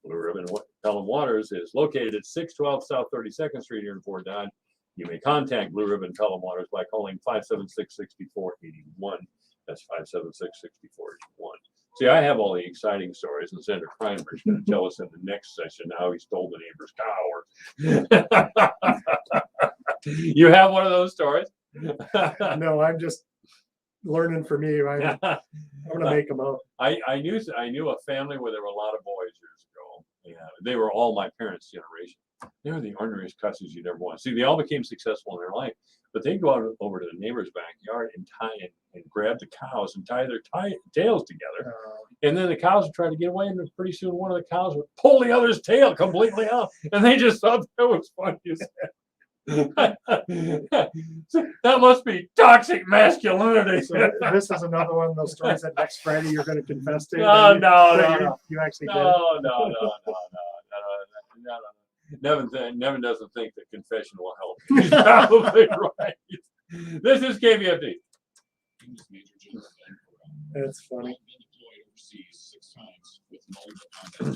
Blue Ribbon Pelham Waters is located at 612 South 32nd Street here in Fort Dodge. You may contact Blue Ribbon Pelham Waters by calling 576-6481. That's 576-6481. See, I have all the exciting stories, and Senator Kreinberg's going to tell us in the next session how he stole the neighbor's cow. You have one of those stories? No, I'm just learning from you. I'm gonna make them up. I knew a family where there were a lot of boys years ago. Yeah, they were all my parents' generation. They were the orneriest cusses you'd ever want. See, they all became successful in their life, but they'd go out over to the neighbor's backyard and and grab the cows and tie their tails together. And then the cows would try to get away, and pretty soon one of the cows would pull the other's tail completely out, and they just thought that was funny as heck. That must be toxic masculinity. So this is another one of those stories that next Friday you're going to confess to. No, that no. You actually did. No. Nevin doesn't think that confession will help. He's probably right. This is KVFD. That's funny. Deployed overseas 6 times with multiple.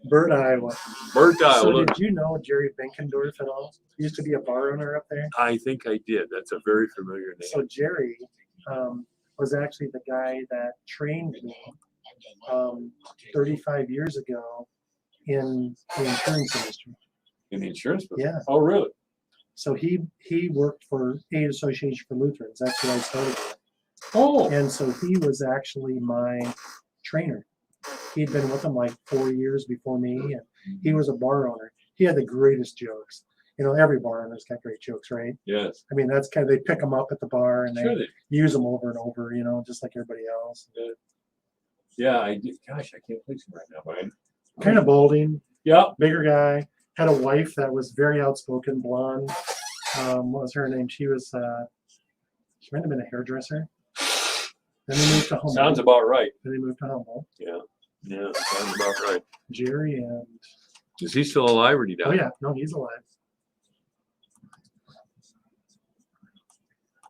Bert, Iowa. Bert, So Iowa. did you know Jerry Benkendorf at all? He used to be a bar owner up there. I think I did. That's a very familiar name. So Jerry was actually the guy that trained me 35 years ago in the insurance industry. In the insurance business? Yeah. Oh, really? So he worked for Aid Association for Lutherans. That's what I started with. Oh. And so he was actually my trainer. He'd been with him like 4 years before me, and he was a bar owner. He had the greatest jokes. You know, every bar owner's got great jokes, right? Yes. I mean, that's kind of, they pick them up at the bar and Sure they use them over and over, you know, just like everybody else. Yeah, I did. Gosh, I can't place him right now, but Kind of balding, yeah. bigger guy. Had a wife that was very outspoken, blonde. What was her name? She was, she might have been a hairdresser. Then they moved to Humboldt. Sounds about right. Then they moved to Humboldt. Yeah, sounds about right. Jerry and, Is he still alive or did he die? oh yeah, no, he's alive.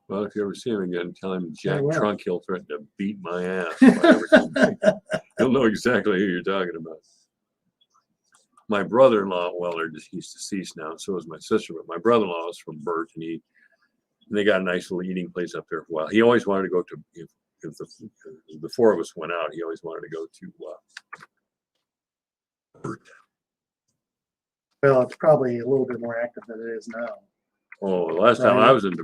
Well, if you ever see him again, tell him I Jack will. Trunkill threatened to beat my ass. If I ever come back. He'll know exactly who you're talking about. My brother-in-law, well, he's deceased now, and so is my sister, but my brother-in-law is from Burt, and they got a nice little eating place up there for a while. He always wanted to go to, if the 4 of us went out, he always wanted to go to Burt. Well, it's probably a little bit more active than it is now. Oh, the last time Right. I was in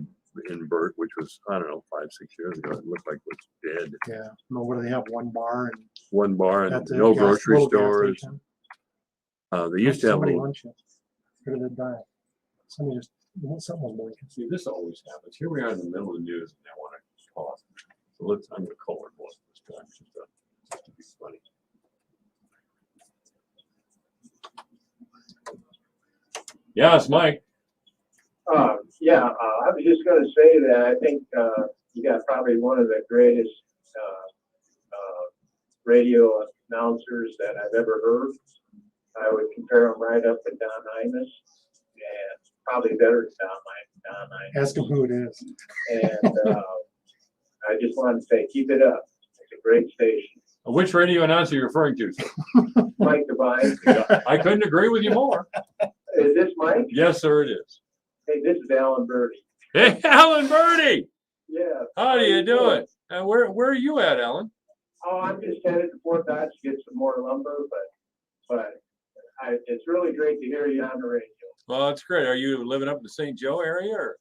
Burt, which was, I don't know, 5-6 years ago, it looked like it was dead. Yeah. No, what do they have? One bar and One bar and that's it, no gas- grocery little gas stores. station. They used to have Somebody little, lunch it. Where did it die? Somebody just, someone blinking. see, this always happens. Here we are in the middle of the news and they want to talk. So I'm going to call her both this time, just to be funny. Yeah, it's Mike. I was just gonna say that I think, you got probably one of the greatest, radio announcers that I've ever heard. I would compare him right up with Don Imus, and probably better than Don Imus. Ask him who it is. And, I just wanted to say, keep it up. It's a great station. Which radio announcer are you referring to, sir? Mike Devine, I couldn't agree with you more. is this Mike? Yes, sir, it is. Hey, this is Alan Birdie. Hey, Alan Birdie. Yeah. How are you doing? Where are you at, Alan? Oh, I'm just headed to Fort Dodge to get some more lumber, but it's really great to hear you on the radio. Well, that's great. Are you living up in the St. Joe area? Or?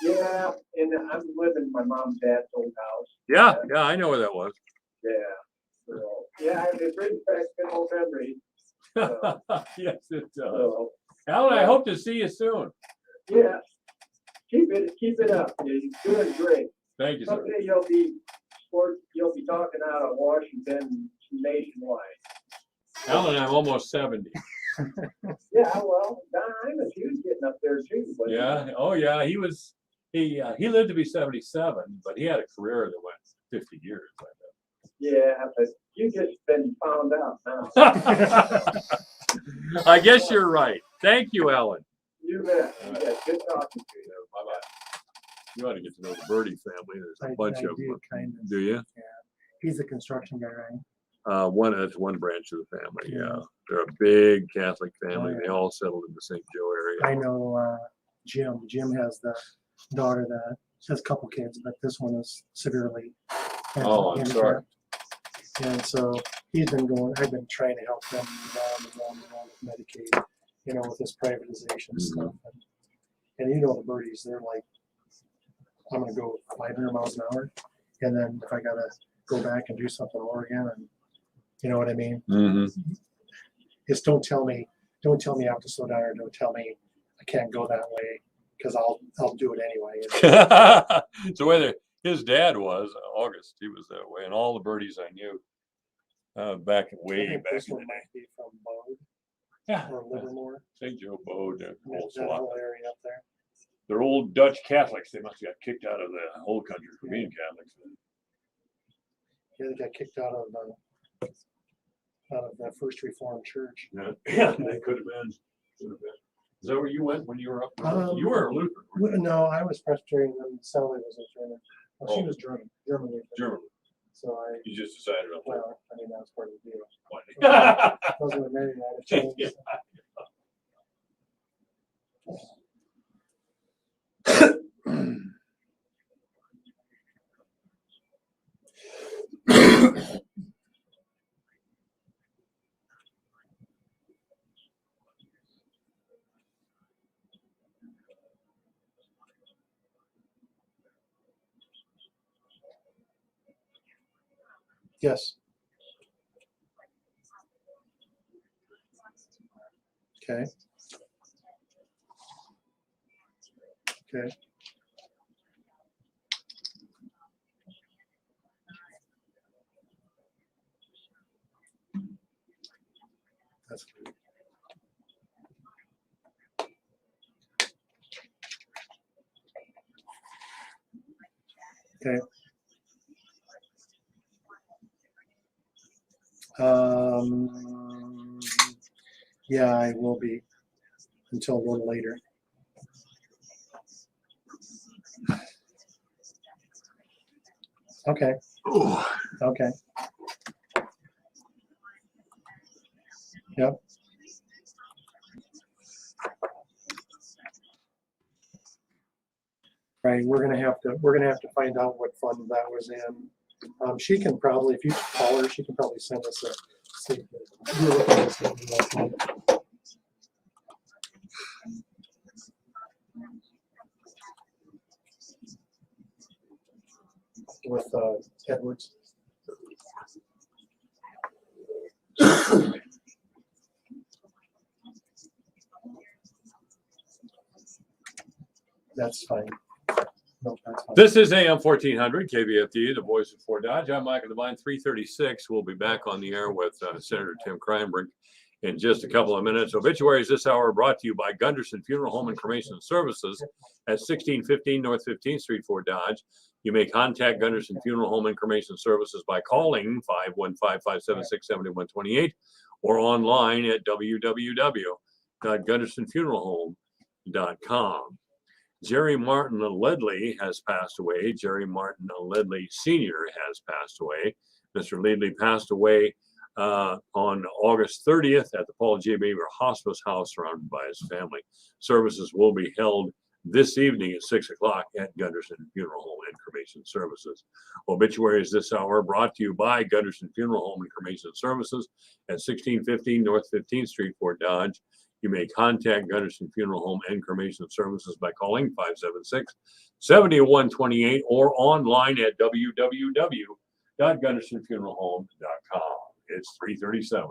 Yeah, and I'm living in my mom and dad's old house. Yeah, I know where that was. Yeah. So, yeah, it brings back good old memories. Yes, it does. So, Alan, I hope to see you soon. yeah, keep it up. You're doing great. Thank you, sir. Someday you'll be talking out of Washington nationwide. Alan, I'm almost 70. Yeah, well, Don Imus, he was getting up there too. Wasn't Yeah. Oh, yeah. He lived to be 77, but he had a career that went 50 years. Yeah, but you just been found out now. I guess you're right. Thank you, Alan. You bet. You bet. Good talking to you. Bye-bye. You ought to get to know the Birdie family. There's a bunch I of do them. kind of. Do you? He's a construction guy, right? That's one branch of the family. Yeah. Yeah, they're a big Catholic family. Oh, They yeah. all settled in the St. Joe area. I know Jim. Jim has the daughter that has a couple kids, but this one is severely Oh, I'm sorry. handicapped. And so he's been going. I've been trying to help them round with Medicaid, you know, with this privatization stuff. And you know the Birdies, they're like, I'm gonna go 500 miles an hour, and then if I gotta go back and do something over again, and you know what I mean. Mm-hmm. Just don't tell me I have to slow down, or don't tell me I can't go that way, because I'll do it anyway. It's the way his dad was. August, he was that way, and all the Birdies I knew back I way think back this in the one day. might be from Bode Yeah, or Livermore, St. Joe Bode, that old that swap. whole area up there. They're old Dutch Catholics. They must have got kicked out of the whole country for being Catholics. Yeah, they got kicked out of the First Reformed Church. Yeah, yeah, they could have been. Is that where you went when you were up? You were a Lutheran. weren't you? No, I was Presbyterian, and Sally was a German. Well, she Oh. was German Lutheran. German. So You just decided on well, I mean, that was part of the deal. that. Wasn't a married, I had to change. Yeah. Yes. Okay. Okay. That's good. Okay. Yeah, I will be until a little later. Okay. Ooh. Okay. Yep. Right, we're gonna have to find out what fund that was in. She can probably, if you call her, she can probably send us a statement. We were looking at this thing last night. With Edwards. That's fine. No, that's fine. This is AM 1400 KBFD, the voice of Fort Dodge. I'm Michael Devine. 3:36. We'll be back on the air with Senator Tim Kreinberg in just a couple of minutes. Obituaries this hour are brought to you by Gunderson Funeral Home and Cremation Services at 1615 North 15th Street, Fort Dodge. You may contact Gunderson Funeral Home and Cremation Services by calling 515-576-7128 or online at www.gundersonfuneralhome.com. Jerry Martin Ledley has passed away. Jerry Martin Ledley Sr. has passed away. Mr. Ledley passed away on August 30th at the Paul J. Baber Hospice House, surrounded by his family. Services will be held this evening at 6 o'clock at Gunderson Funeral Home and Cremation Services. Obituaries this hour brought to you by Gunderson Funeral Home and Cremation Services at 1615 North 15th Street, Fort Dodge. You may contact Gunderson Funeral Home and Cremation Services by calling 576-7128 or online at www.gundersonfuneralhome.com. It's 3:37.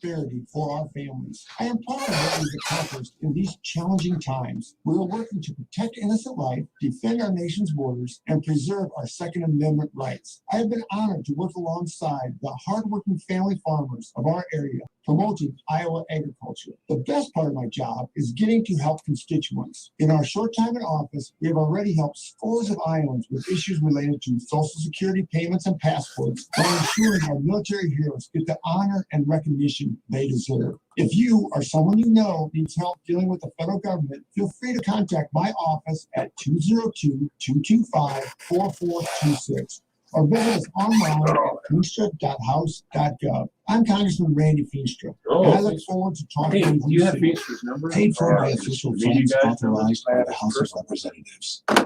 Prosperity for our families. I am proud of what we've accomplished in these challenging times. We are working to protect innocent life, defend our nation's borders, and preserve our Second Amendment rights. I have been honored to work alongside the hardworking family farmers of our area, promoting Iowa agriculture. The best part of my job is getting to help constituents. In our short time in office, we have already helped scores of Iowans with issues related to Social Security payments and passports, while ensuring our military heroes get the honor and recognition they deserve. If you or someone you know needs help dealing with the federal government, feel free to contact my office at 202-225-4426 or visit us online at feenstra.house.gov. I'm Congressman Randy Feenstra, and I look forward to talking Hey, with do you have soon. Feaster's number? Paid for by Or official media funds guys? authorized by the House of Representatives. I'm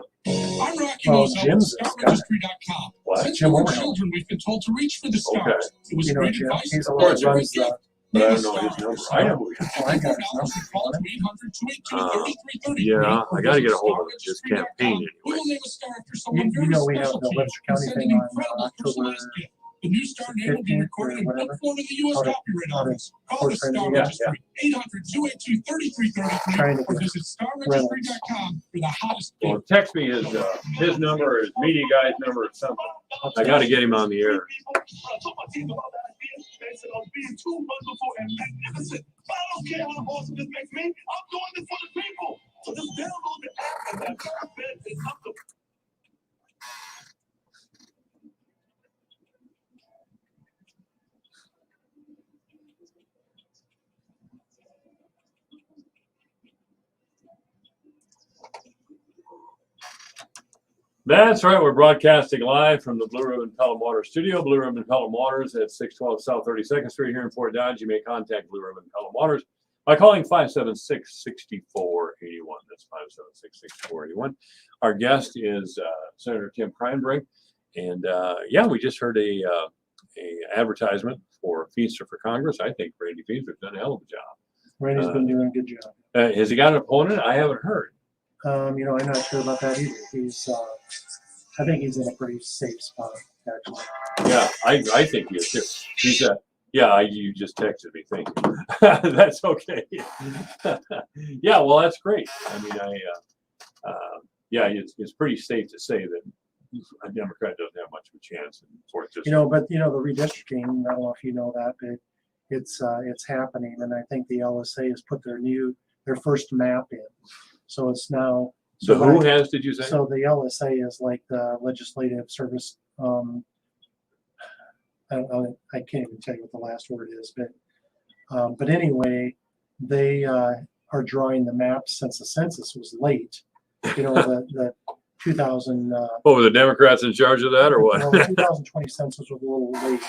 Rocky Roselle with StarRegistry.com. What? Since Jim we were Overhill. children, we've been told to reach for the stars. Okay. It was You know great Jim, advice. he's the It's one a that great runs gift. But I Name a don't know his star. number. I know who he is. Oh, I got his Now, number. call to 800-282-3330. Yeah, I gotta get a hold of him. Just campaign We anyway. will name a star after someone You very know we have special the to you Webster and County send thing an on incredible October personalized gift. The new star name will be 15th or recorded in whatever. book form in the U.S. Out of- Copyright out of Office. Call the Fort Star Frinley. Registry, 800-282-3333, Trying to or get visit starregistry.com for the hottest Well, gift. text me his number or his media guy's number or something. I gotta get him on the air. Being too wonderful and magnificent. But I don't care how awesome this makes me. I'm doing this for the people. So just download the app and that benefit is up to That's right. We're broadcasting live from the Blue Ribbon Pelham Water Studio. Blue Ribbon Pelham Waters at 612 South 32nd Street here in Fort Dodge. You may contact Blue Ribbon Pelham Waters by calling 576-6481. That's 576-6481. Our guest is Senator Tim Kreinbrink. And yeah, we just heard a advertisement for Feaster for Congress. I think Randy Feaster's done a hell of a job. Randy's been doing a good job. Has he got an opponent? I haven't heard. I'm not sure about that either. I think he's in a pretty safe spot, actually. Yeah, I think he is too. He's you just texted me. Thank you. That's okay. Yeah, well, that's great. I mean, it's pretty safe to say that a Democrat doesn't have much of a chance in fourth district. But the redistricting, I don't know if you know that, but it's happening, and I think the LSA has put their first map in. So it's now. So who has? Did you say? So the LSA is like the Legislative Service. I can't even tell you what the last word is, but anyway, they are drawing the maps since the census was late. The 2000. Were the Democrats in charge of that, or what? Well, the 2020 census was a little late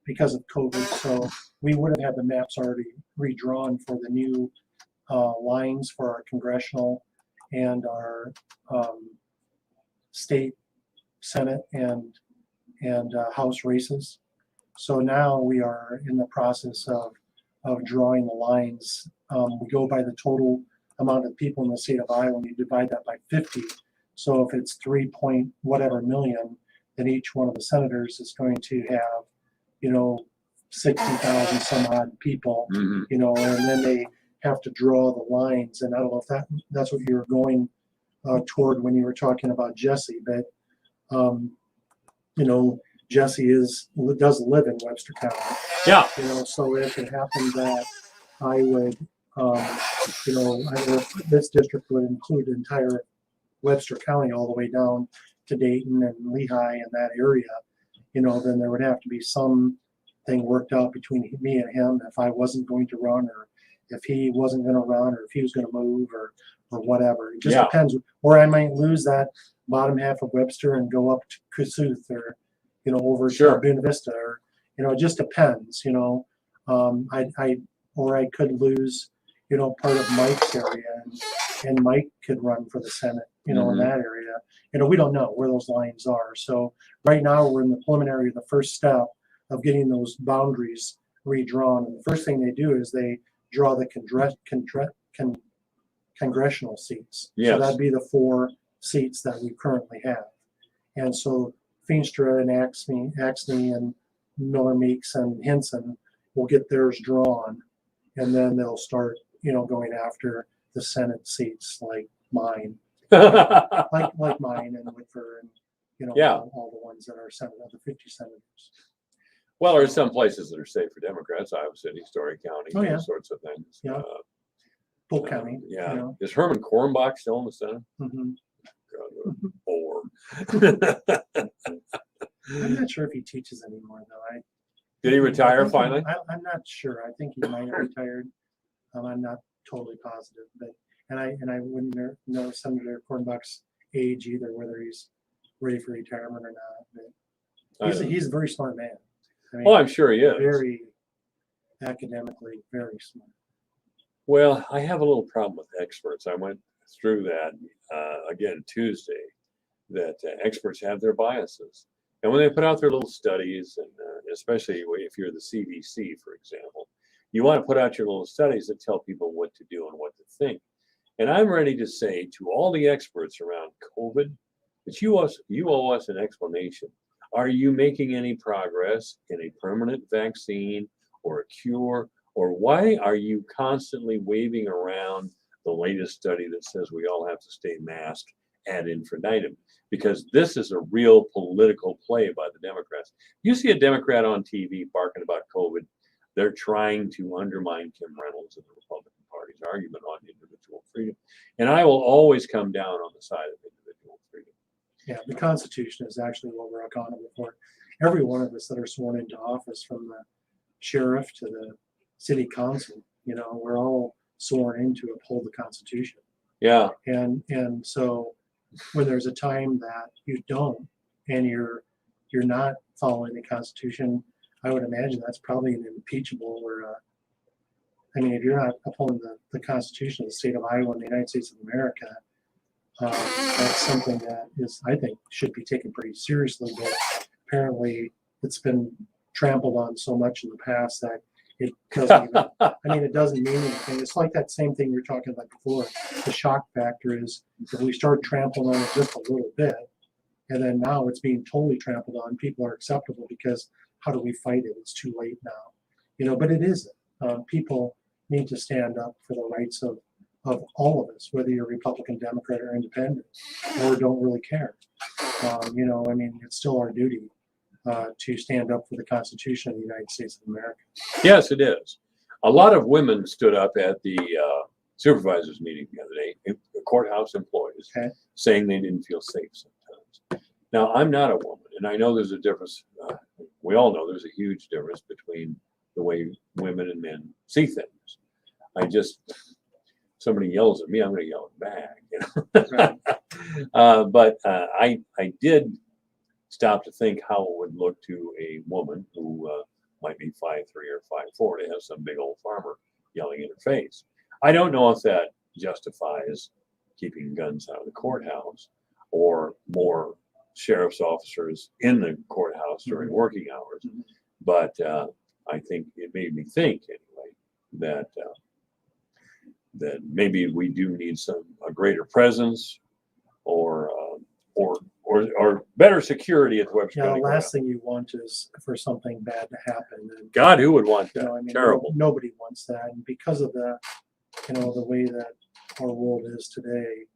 because of COVID, so we would have had the maps already redrawn for the new lines for our congressional and our state Senate and House races. So now we are in the process of drawing the lines. We go by the total amount of people in the state of Iowa, and you divide that by 50. So if it's 3 point whatever million, then each one of the senators is going to have, 60,000 some odd people, and then they have to draw the lines. And I don't know if that's what you were going toward when you were talking about Jesse, but Jesse does live in Webster County. Yeah. So if it happened that I would, I know this district would include the entire Webster County all the way down to Dayton and Lehigh and that area, then there would have to be something worked out between me and him if I wasn't going to run, or if he wasn't going to run, or if he was going to move, or whatever. It just depends. Or I might lose that bottom half of Webster and go up to Kossuth, or over to Buena Vista, or it just depends. I could lose part of Mike's area, and Mike could run for the Senate, in that area. We don't know where those lines are. So right now we're in the preliminary, the first step of getting those boundaries redrawn. And the first thing they do is they draw the congressional seats. Yes. So that'd be the 4 seats that we currently have. And so Feenstra and Axney and Miller Meeks and Hinson will get theirs drawn, and then they'll start, going after the Senate seats like mine, like mine and Whitford, and all the ones that are Senate, the 50 senators. Well, there's some places that are safe for Democrats, Iowa City, Story County, Oh, yeah. those sorts of things. Yeah. Polk County. Yeah. You know? Is Herman Kornbach still in the Senate? Mhm. God, what a bore. I'm not sure if he teaches anymore, though. Did he retire I think finally? I'm not sure. I think he might have retired. I'm not totally positive, but and I wouldn't know Senator Cornbuck's age either, whether he's ready for retirement or not. But he's a very smart man. I mean, Oh, I'm sure he is. very academically very smart. Well, I have a little problem with experts. I went through that again Tuesday, that experts have their biases. And when they put out their little studies, and especially if you're the CDC, for example, you want to put out your little studies that tell people what to do and what to think. And I'm ready to say to all the experts around COVID that you owe us an explanation. Are you making any progress in a permanent vaccine or a cure? Or why are you constantly waving around the latest study that says we all have to stay masked ad infinitum? Because this is a real political play by the Democrats. You see a Democrat on TV barking about COVID, they're trying to undermine Kim Reynolds and the Republican Party's argument on individual freedom. And I will always come down on the side of individual freedom. Yeah, the Constitution is actually what we're accountable for. Every one of us that are sworn into office, from the sheriff to the city council, you know, we're all sworn in to uphold the Constitution. Yeah. And so when there's a time that you don't, and you're not following the Constitution, I would imagine that's probably an impeachable, or I mean, if you're not upholding the Constitution of the state of Iowa and the United States of America, that's something that is, I think, should be taken pretty seriously. But apparently, it's been trampled on so much in the past that it doesn't even, I mean, it doesn't mean anything. It's like that same thing we were talking about before. The shock factor is if we start trampling on it just a little bit, and then now it's being totally trampled on, people are acceptable because how do we fight it? It's too late now, you know, but it isn't. People need to stand up for the rights of all of us, whether you're Republican, Democrat, or Independent, or don't really care. You know, I mean, it's still our duty to stand up for the Constitution of the United States of America. Yes, it is. A lot of women stood up at the supervisors meeting the other day, courthouse employees, saying they didn't feel safe sometimes. Now, I'm not a woman, and I know there's a difference. We all know there's a huge difference between the way women and men see things. Somebody yells at me, I'm going to yell it back. You know? But I did stop to think how it would look to a woman who might be 5'3" or 5'4" to have some big old farmer yelling in her face. I don't know if that justifies keeping guns out of the courthouse or more sheriff's officers in the courthouse during working hours, but I think it made me think anyway that maybe we do need a greater presence or better security at the Webster Yeah, the County last Courthouse. thing you want is for something bad to happen. And, God, who would want you that? know, I mean, Terrible. Nobody wants that, and because of the, you know, the way that our world is today,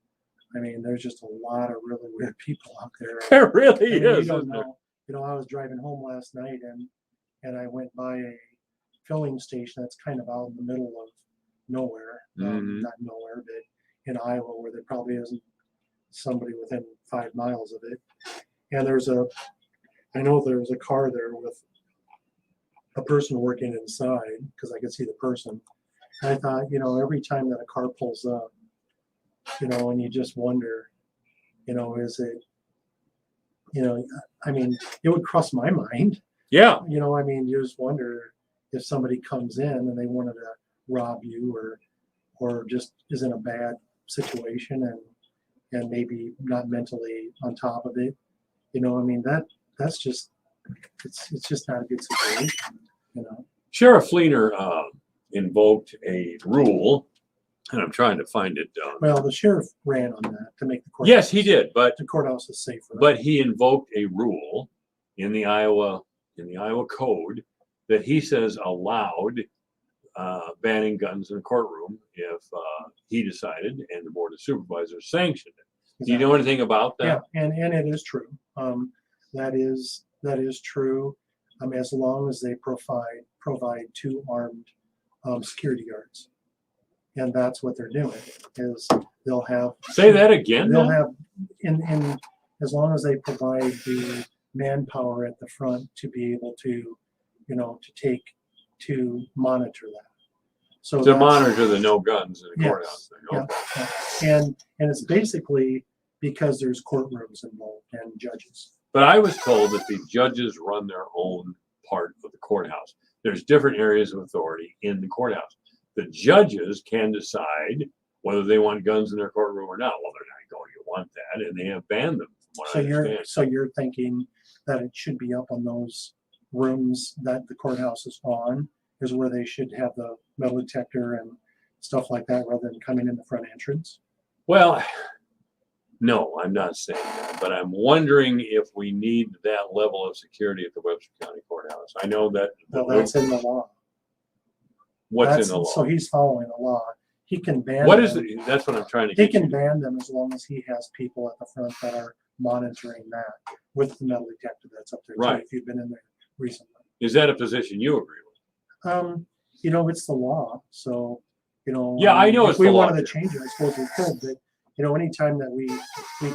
I mean, there's just a lot of really weird people out there. There really I mean, is, You don't isn't there? know. You know, I was driving home last night, and I went by a filling station that's kind of out in the middle of nowhere, not nowhere, but in Iowa, where there probably isn't somebody within 5 miles of it. And I know there's a car there with a person working inside, because I could see the person. And I thought, you know, every time that a car pulls up, you know, and you just wonder, you know, is it, you know, I mean, it would cross my mind. Yeah. You know, I mean, you just wonder if somebody comes in and they wanted to rob you or just is in a bad situation and maybe not mentally on top of it. You know, I mean, that's just, it's just not a good situation, you know. Sheriff Fleener invoked a rule, and I'm trying to find it. Well, the sheriff ran on that to make the courthouse. Yes, he did, but the courthouse is safer. But he invoked a rule in the Iowa code that he says allowed banning guns in a courtroom if he decided and the Board of Supervisors sanctioned it. Do you know anything about that? Yeah, and it is true. That is true. as long as they provide 2 armed security guards. And that's what they're doing, is they'll have. Say that again. They'll now? have, in as long as they provide the manpower at the front to be able to, to monitor that. So To that's- monitor the no guns in the Yes, courthouse thing. yeah, Okay. yeah. And it's basically because there's courtrooms involved and judges. But I was told that the judges run their own part of the courthouse. There's different areas of authority in the courthouse. The judges can decide whether they want guns in their courtroom or not. Well, they're not going to want that, and they have banned them, from what I understand. So you're thinking that it should be up on those rooms that the courthouse is on, is where they should have the metal detector and stuff like that, rather than coming in the front entrance? Well, no, I'm not saying that, but I'm wondering if we need that level of security at the Webster County Courthouse. I know that. Well, that's in the law. What's That's, in the law? So he's following the law. He can ban. What is them. it? That's what I'm trying to He get you can to. ban them as long as he has people at the front that are monitoring that with the metal detector that's up there. too, Right. If you've been in there recently. Is that a position you agree with? It's the law, so, Yeah, I know if it's we the law, wanted to too. change it, I suppose we could, but, anytime that we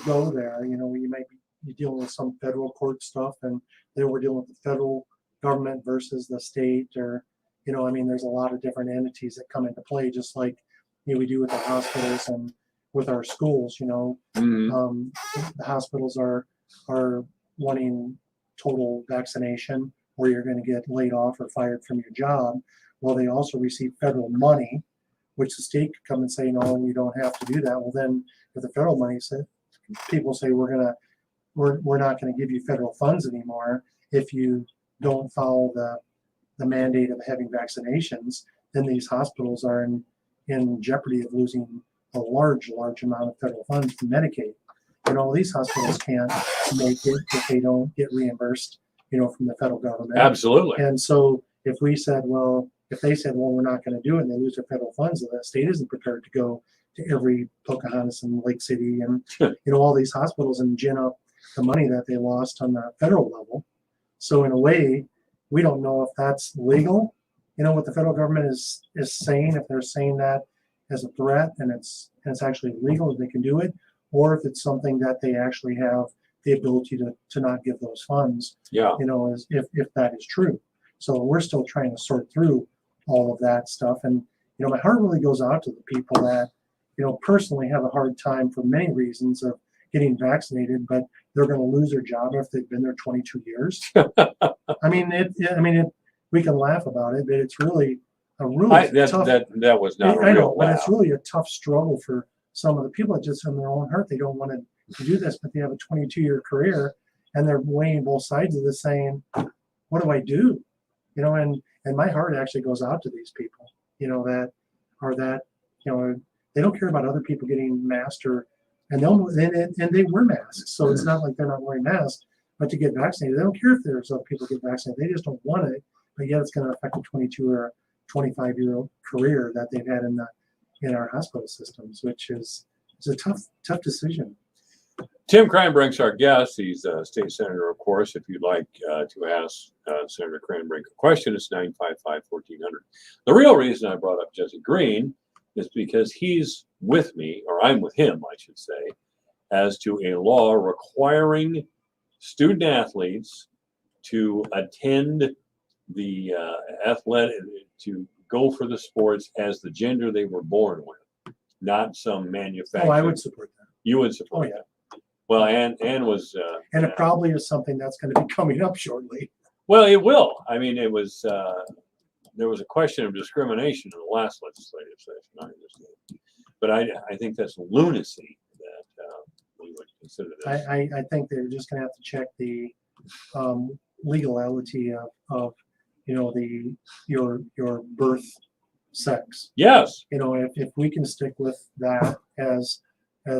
go there, you might be dealing with some federal court stuff, and then we're dealing with the federal government versus the state, or, there's a lot of different entities that come into play, just like, we do with our hospitals and with our schools, Mhm. the hospitals are wanting total vaccination, or you're going to get laid off or fired from your job. Well, they also receive federal money, which the state could come and say, no, you don't have to do that. Well, then if the federal money said, people say we're not going to give you federal funds anymore if you don't follow the mandate of having vaccinations, then these hospitals are in jeopardy of losing a large amount of federal funds from Medicaid. These hospitals can't make it if they don't get reimbursed, from the federal government. Absolutely. And so if they said, well, we're not going to do it, and they lose their federal funds, the state isn't prepared to go to every Pocahontas and Lake City and, all these hospitals and gin up the money that they lost on the federal level. So in a way, we don't know if that's legal. What the federal government is saying, if they're saying that as a threat and it's actually legal, if they can do it, or if it's something that they actually have the ability to not give those funds. Yeah. As if that is true. So we're still trying to sort through all of that stuff. And, my heart really goes out to the people that, personally have a hard time for many reasons of getting vaccinated, but they're going to lose their job if they've been there 22 years. We can laugh about it, but it's really a tough. That was not. I know, real but laugh. it's really a tough struggle for some of the people that just in their own heart, they don't want to do this, but they have a 22-year career and they're weighing both sides of this saying, what do I do? And my heart actually goes out to these people, they don't care about other people getting masked and they wear masks. So it's not like they're not wearing masks, but to get vaccinated, they don't care if there's other people get vaccinated. They just don't want it, but yet it's going to affect a 22 or 25-year-old career that they've had in our hospital systems, which is a tough decision. Tim Cranbrink's our guest. He's a state senator, of course. If you'd like to ask Senator Cranbrink a question, it's 955-1400. The real reason I brought up Jesse Green is because he's with me, or I'm with him, I should say, as to a law requiring student athletes to attend the athletic, to go for the sports as the gender they were born with, not some manufactured. Oh, I would support that. You would support Oh, yeah. that. Well, Ann was. And it probably is something that's going to be coming up shortly. Well, it will. I mean, it was. There was a question of discrimination in the last legislative session, I understand. But I think that's lunacy that we would consider this. I think they're just going to have to check the legality of your birth sex. Yes. If we can stick with that as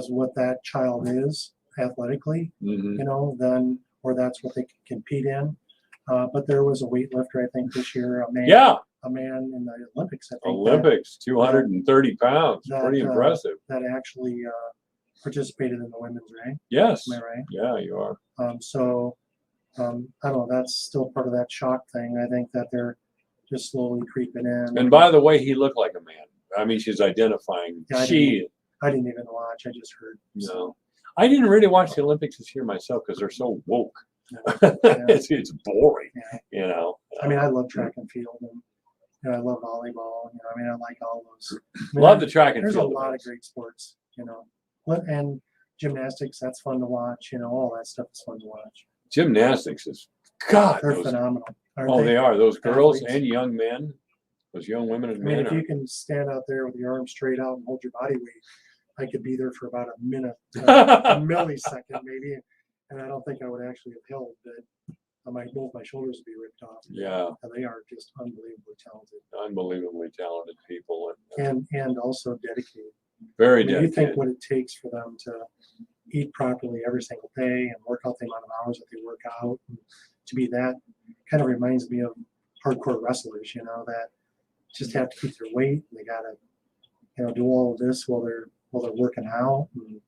what that child is athletically, Mm-hmm. then, or that's what they can compete in. But there was a weightlifter, I think, this year, a man in the Olympics, I think. Olympics, 230 pounds, pretty impressive. That actually participated in the women's rank. Yes. Am I right? Yeah, you are. So, I don't know, that's still part of that shock thing. I think that they're just slowly creeping in. And by the way, he looked like a man. I mean, she's identifying. Yeah, I didn't even watch. I just heard. No, I didn't really watch the Olympics this year myself because they're so woke. Yeah. It's boring, Yeah. you know. I mean, I love track and field, and I love volleyball. I mean, I like all those. I mean, Love the track and there's field a lot of events. great sports, and gymnastics. That's fun to watch. All that stuff is fun to watch. Gymnastics is God. They're Those, phenomenal. Aren't oh, they are. Those girls Athletes. and young men, those young women and I mean, men if are. you can stand out there with your arms straight out and hold your body weight, I could be there for about a minute, a millisecond maybe, and I don't think I would actually have held, but both my shoulders would be ripped off. Yeah, And they are just unbelievably talented unbelievably talented people and also dedicated. very I mean, you dedicated. think what it takes for them to eat properly every single day and work out the amount of hours that they work out, and to be that kind of reminds me of hardcore wrestlers, that just have to keep their weight. And they gotta, do all of this while they're working out. And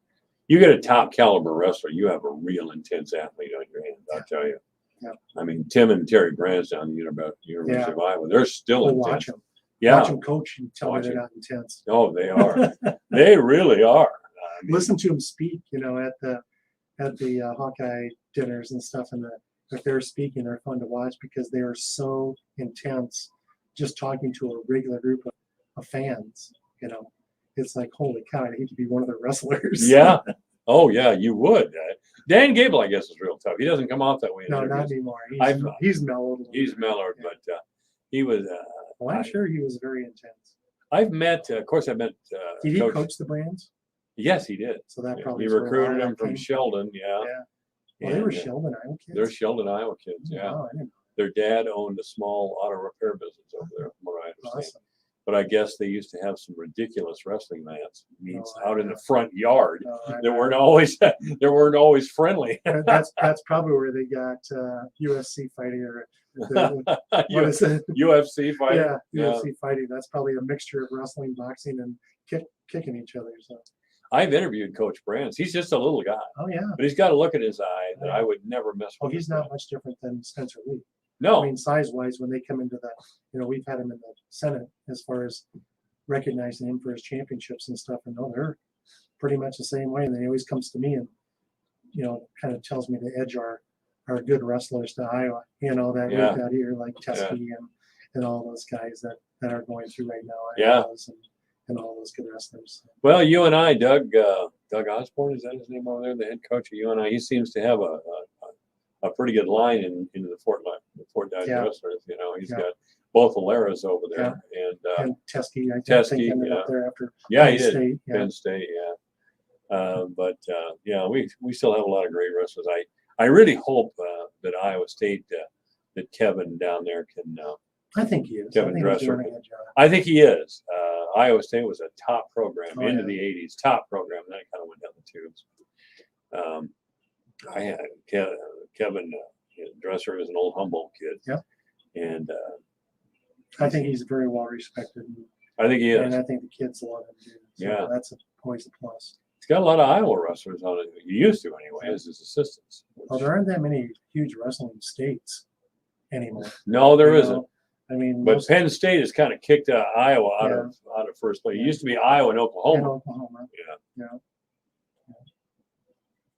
You get a top caliber wrestler, you have a real intense athlete on your hands. I'll tell you. Yeah. I mean, Tim and Terry Brands down at the University of Iowa, they're still we'll intense. watch them. Yeah. Watch them coach and tell me Watch they're 'em. not intense. Oh, they are. They really are. I mean, Listen to them speak, at the Hawkeye dinners and stuff, and if they're speaking, they're fun to watch because they are so intense. Just talking to a regular group of fans, it's like, holy cow! I hate to be one of their wrestlers. yeah. Oh, yeah, you would. Dan Gable, I guess, is real tough. He doesn't come off that way. In No, not interviews. anymore. I've- He's mellowed. a little He's bit. mellowed, Yeah. but he was. Well, I'm sure he was very intense. I've met, of course, I met. Did he coach the Brands? Yes, he did. So that Yeah, probably he is where a lot recruited of him that from came Sheldon. Yeah. Yeah. Well, they were And, Sheldon, Iowa kids. They're Sheldon, Iowa kids. Yeah. Wow, I didn't Their dad owned a small auto repair business over there, from what I know. understand. Awesome. But I guess they used to have some ridiculous wrestling mats Oh, out in the front yard No, that weren't always friendly. that's probably where they got UFC fighting or what is it? UFC fight. Yeah, UFC fighting. That's probably a mixture of wrestling, boxing, and kicking each other. So, I've interviewed Coach Brands. He's just a little guy, oh yeah. but he's got a look in his eye that I would never mess Well, with. he's not much different than Spencer Lee. No, I mean, size-wise, when they come into we've had him in the Senate as far as recognizing him for his championships and stuff, and they're pretty much the same way. And he always comes to me and, kind of tells me to edge our good wrestlers to Iowa, that Yeah. we've got here, like Teskey and all those guys that are going through right now. Yeah. Iowas and all those good wrestlers. well, you and I, Doug Osborne, is that his name over there, the head coach of UNI? He seems to have a pretty good line into the Fort Dodge Yeah. wrestlers. He's Yeah. got both Alaras over there, And Teskey, I Teskey, think ended yeah. up there after yeah, Penn he did. State. Yeah. Penn State, yeah. We still have a lot of great wrestlers. I really hope that Iowa State, that Kevin down there can. I think he is. Kevin I think he's Dresser. doing a good job. I think he is. Iowa State was a top program Oh, into yeah. the '80s, top program. Then it kind of went down the tubes. I had Kevin Dresser is an old Humboldt kid. Yep. And I think he's very well respected. I think he is. And I think the kids love him too. So Yeah. that's always a plus. He's got a lot of Iowa wrestlers on it. He used to anyway, as his assistants. Well, there aren't that many huge wrestling states anymore. No, there You isn't. know? I mean, But most Penn State has kind of kicked Iowa out Yeah. of first place. It Yeah. used to be Iowa and in Oklahoma. Oklahoma. Yeah. Yeah.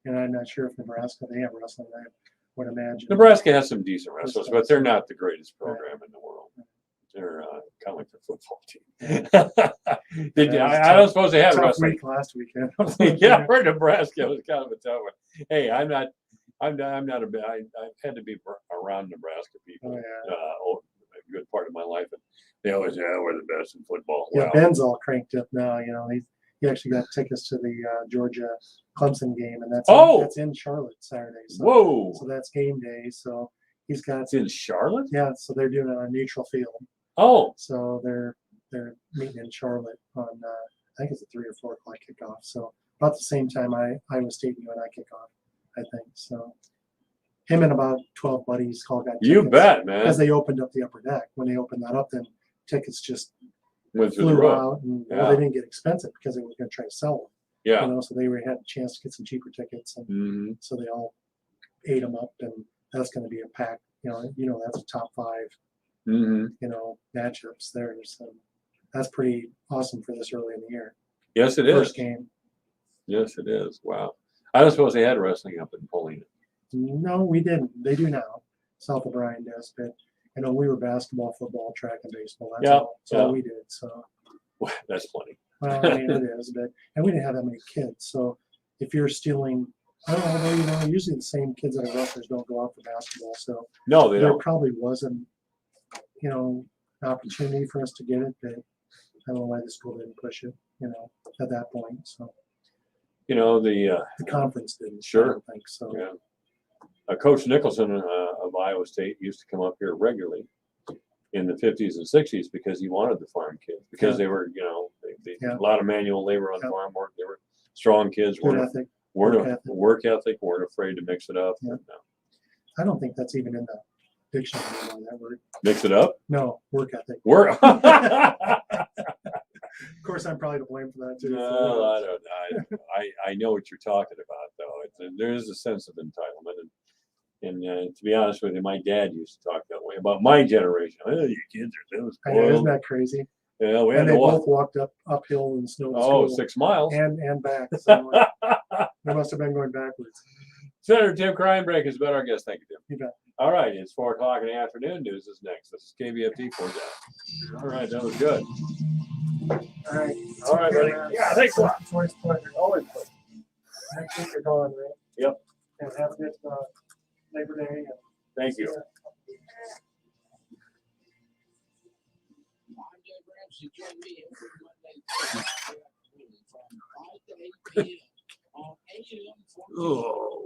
And I'm not sure if Nebraska, they have wrestling. I would imagine. Nebraska has some decent wrestlers, but they're not the greatest program in the world. They're kind of like the football team. I don't suppose they have Tough wrestling. week last weekend. Yeah, for Nebraska, it was kind of a tough one. Hey, I'm not a bit. I've had to be around Nebraska people Oh, yeah. a good part of my life, and they always, we're the best in football. Yeah, Wow. Ben's all cranked up now. He actually got tickets to the Georgia Clemson game, and that's in Charlotte Saturday. So, Whoa, So that's game day. So he's got it's in Charlotte. yeah. So they're doing it on a neutral field. Oh, So they're meeting in Charlotte on I think it's a 3 or 4 o'clock kickoff. So about the same time Iowa State and UNI kickoff, I think. So him and about 12 buddies all got you tickets bet, man. as they opened up the upper deck. When they opened that up, then tickets just Went through the flew roof. out, and Yeah. they didn't get expensive because they were going to try to sell them. Yeah. So they had a chance to get some cheaper tickets, and hmm so they all ate them up, and that's going to be a pack. That's a top 5. Mm-hmm. Matchups there. So that's pretty awesome for this early in the year. Yes, it is. First game. Yes, it is. Wow. I don't suppose they had wrestling up in Polina. No, we didn't. They do now. South O'Brien does, but we were basketball, football, track, and baseball. That's all we did. So Well, that's plenty. well, I mean, it is, and we didn't have that many kids. So if you're stealing, I don't know, usually the same kids that are wrestlers don't go out for basketball. So No, they there don't. probably wasn't, an opportunity for us to get it, but I don't know why the school didn't push it, at that point. So The conference didn't. Sure. I don't think so. yeah. Coach Nicholson of Iowa State used to come up here regularly in the 50s and 60s because he wanted the farm kids because they were, a lot of manual labor on the farm work. They were strong kids, Good ethic. work ethic, weren't afraid to mix it up. Yeah. I don't think that's even in the dictionary, that word. Mix it up? No, work ethic. Work. Of course, I'm probably to blame for that too. No, I don't know. I know what you're talking about, though. There is a sense of entitlement, and to be honest with you, my dad used to talk that way about my generation. Oh, your kids are so I know, isn't spoiled. that crazy? Yeah, we And had they to walk. both walked uphill in snow to Oh, school 6 miles. and back. So they must have been going backwards. Senator Tim Kreinbrink is about our guest. Thank you, Tim. You bet. All right, it's 4 o'clock in the afternoon. News is next. This is KBFT 4 down. All right, that was good. All right. All right, buddy. Yeah, thanks a lot. It's always a pleasure. Always a pleasure. Next week you're gone, right? Yep. And have a good Labor Day. And Thank you. Join me every Monday from 5 to 8 p.m. on AM. Oh.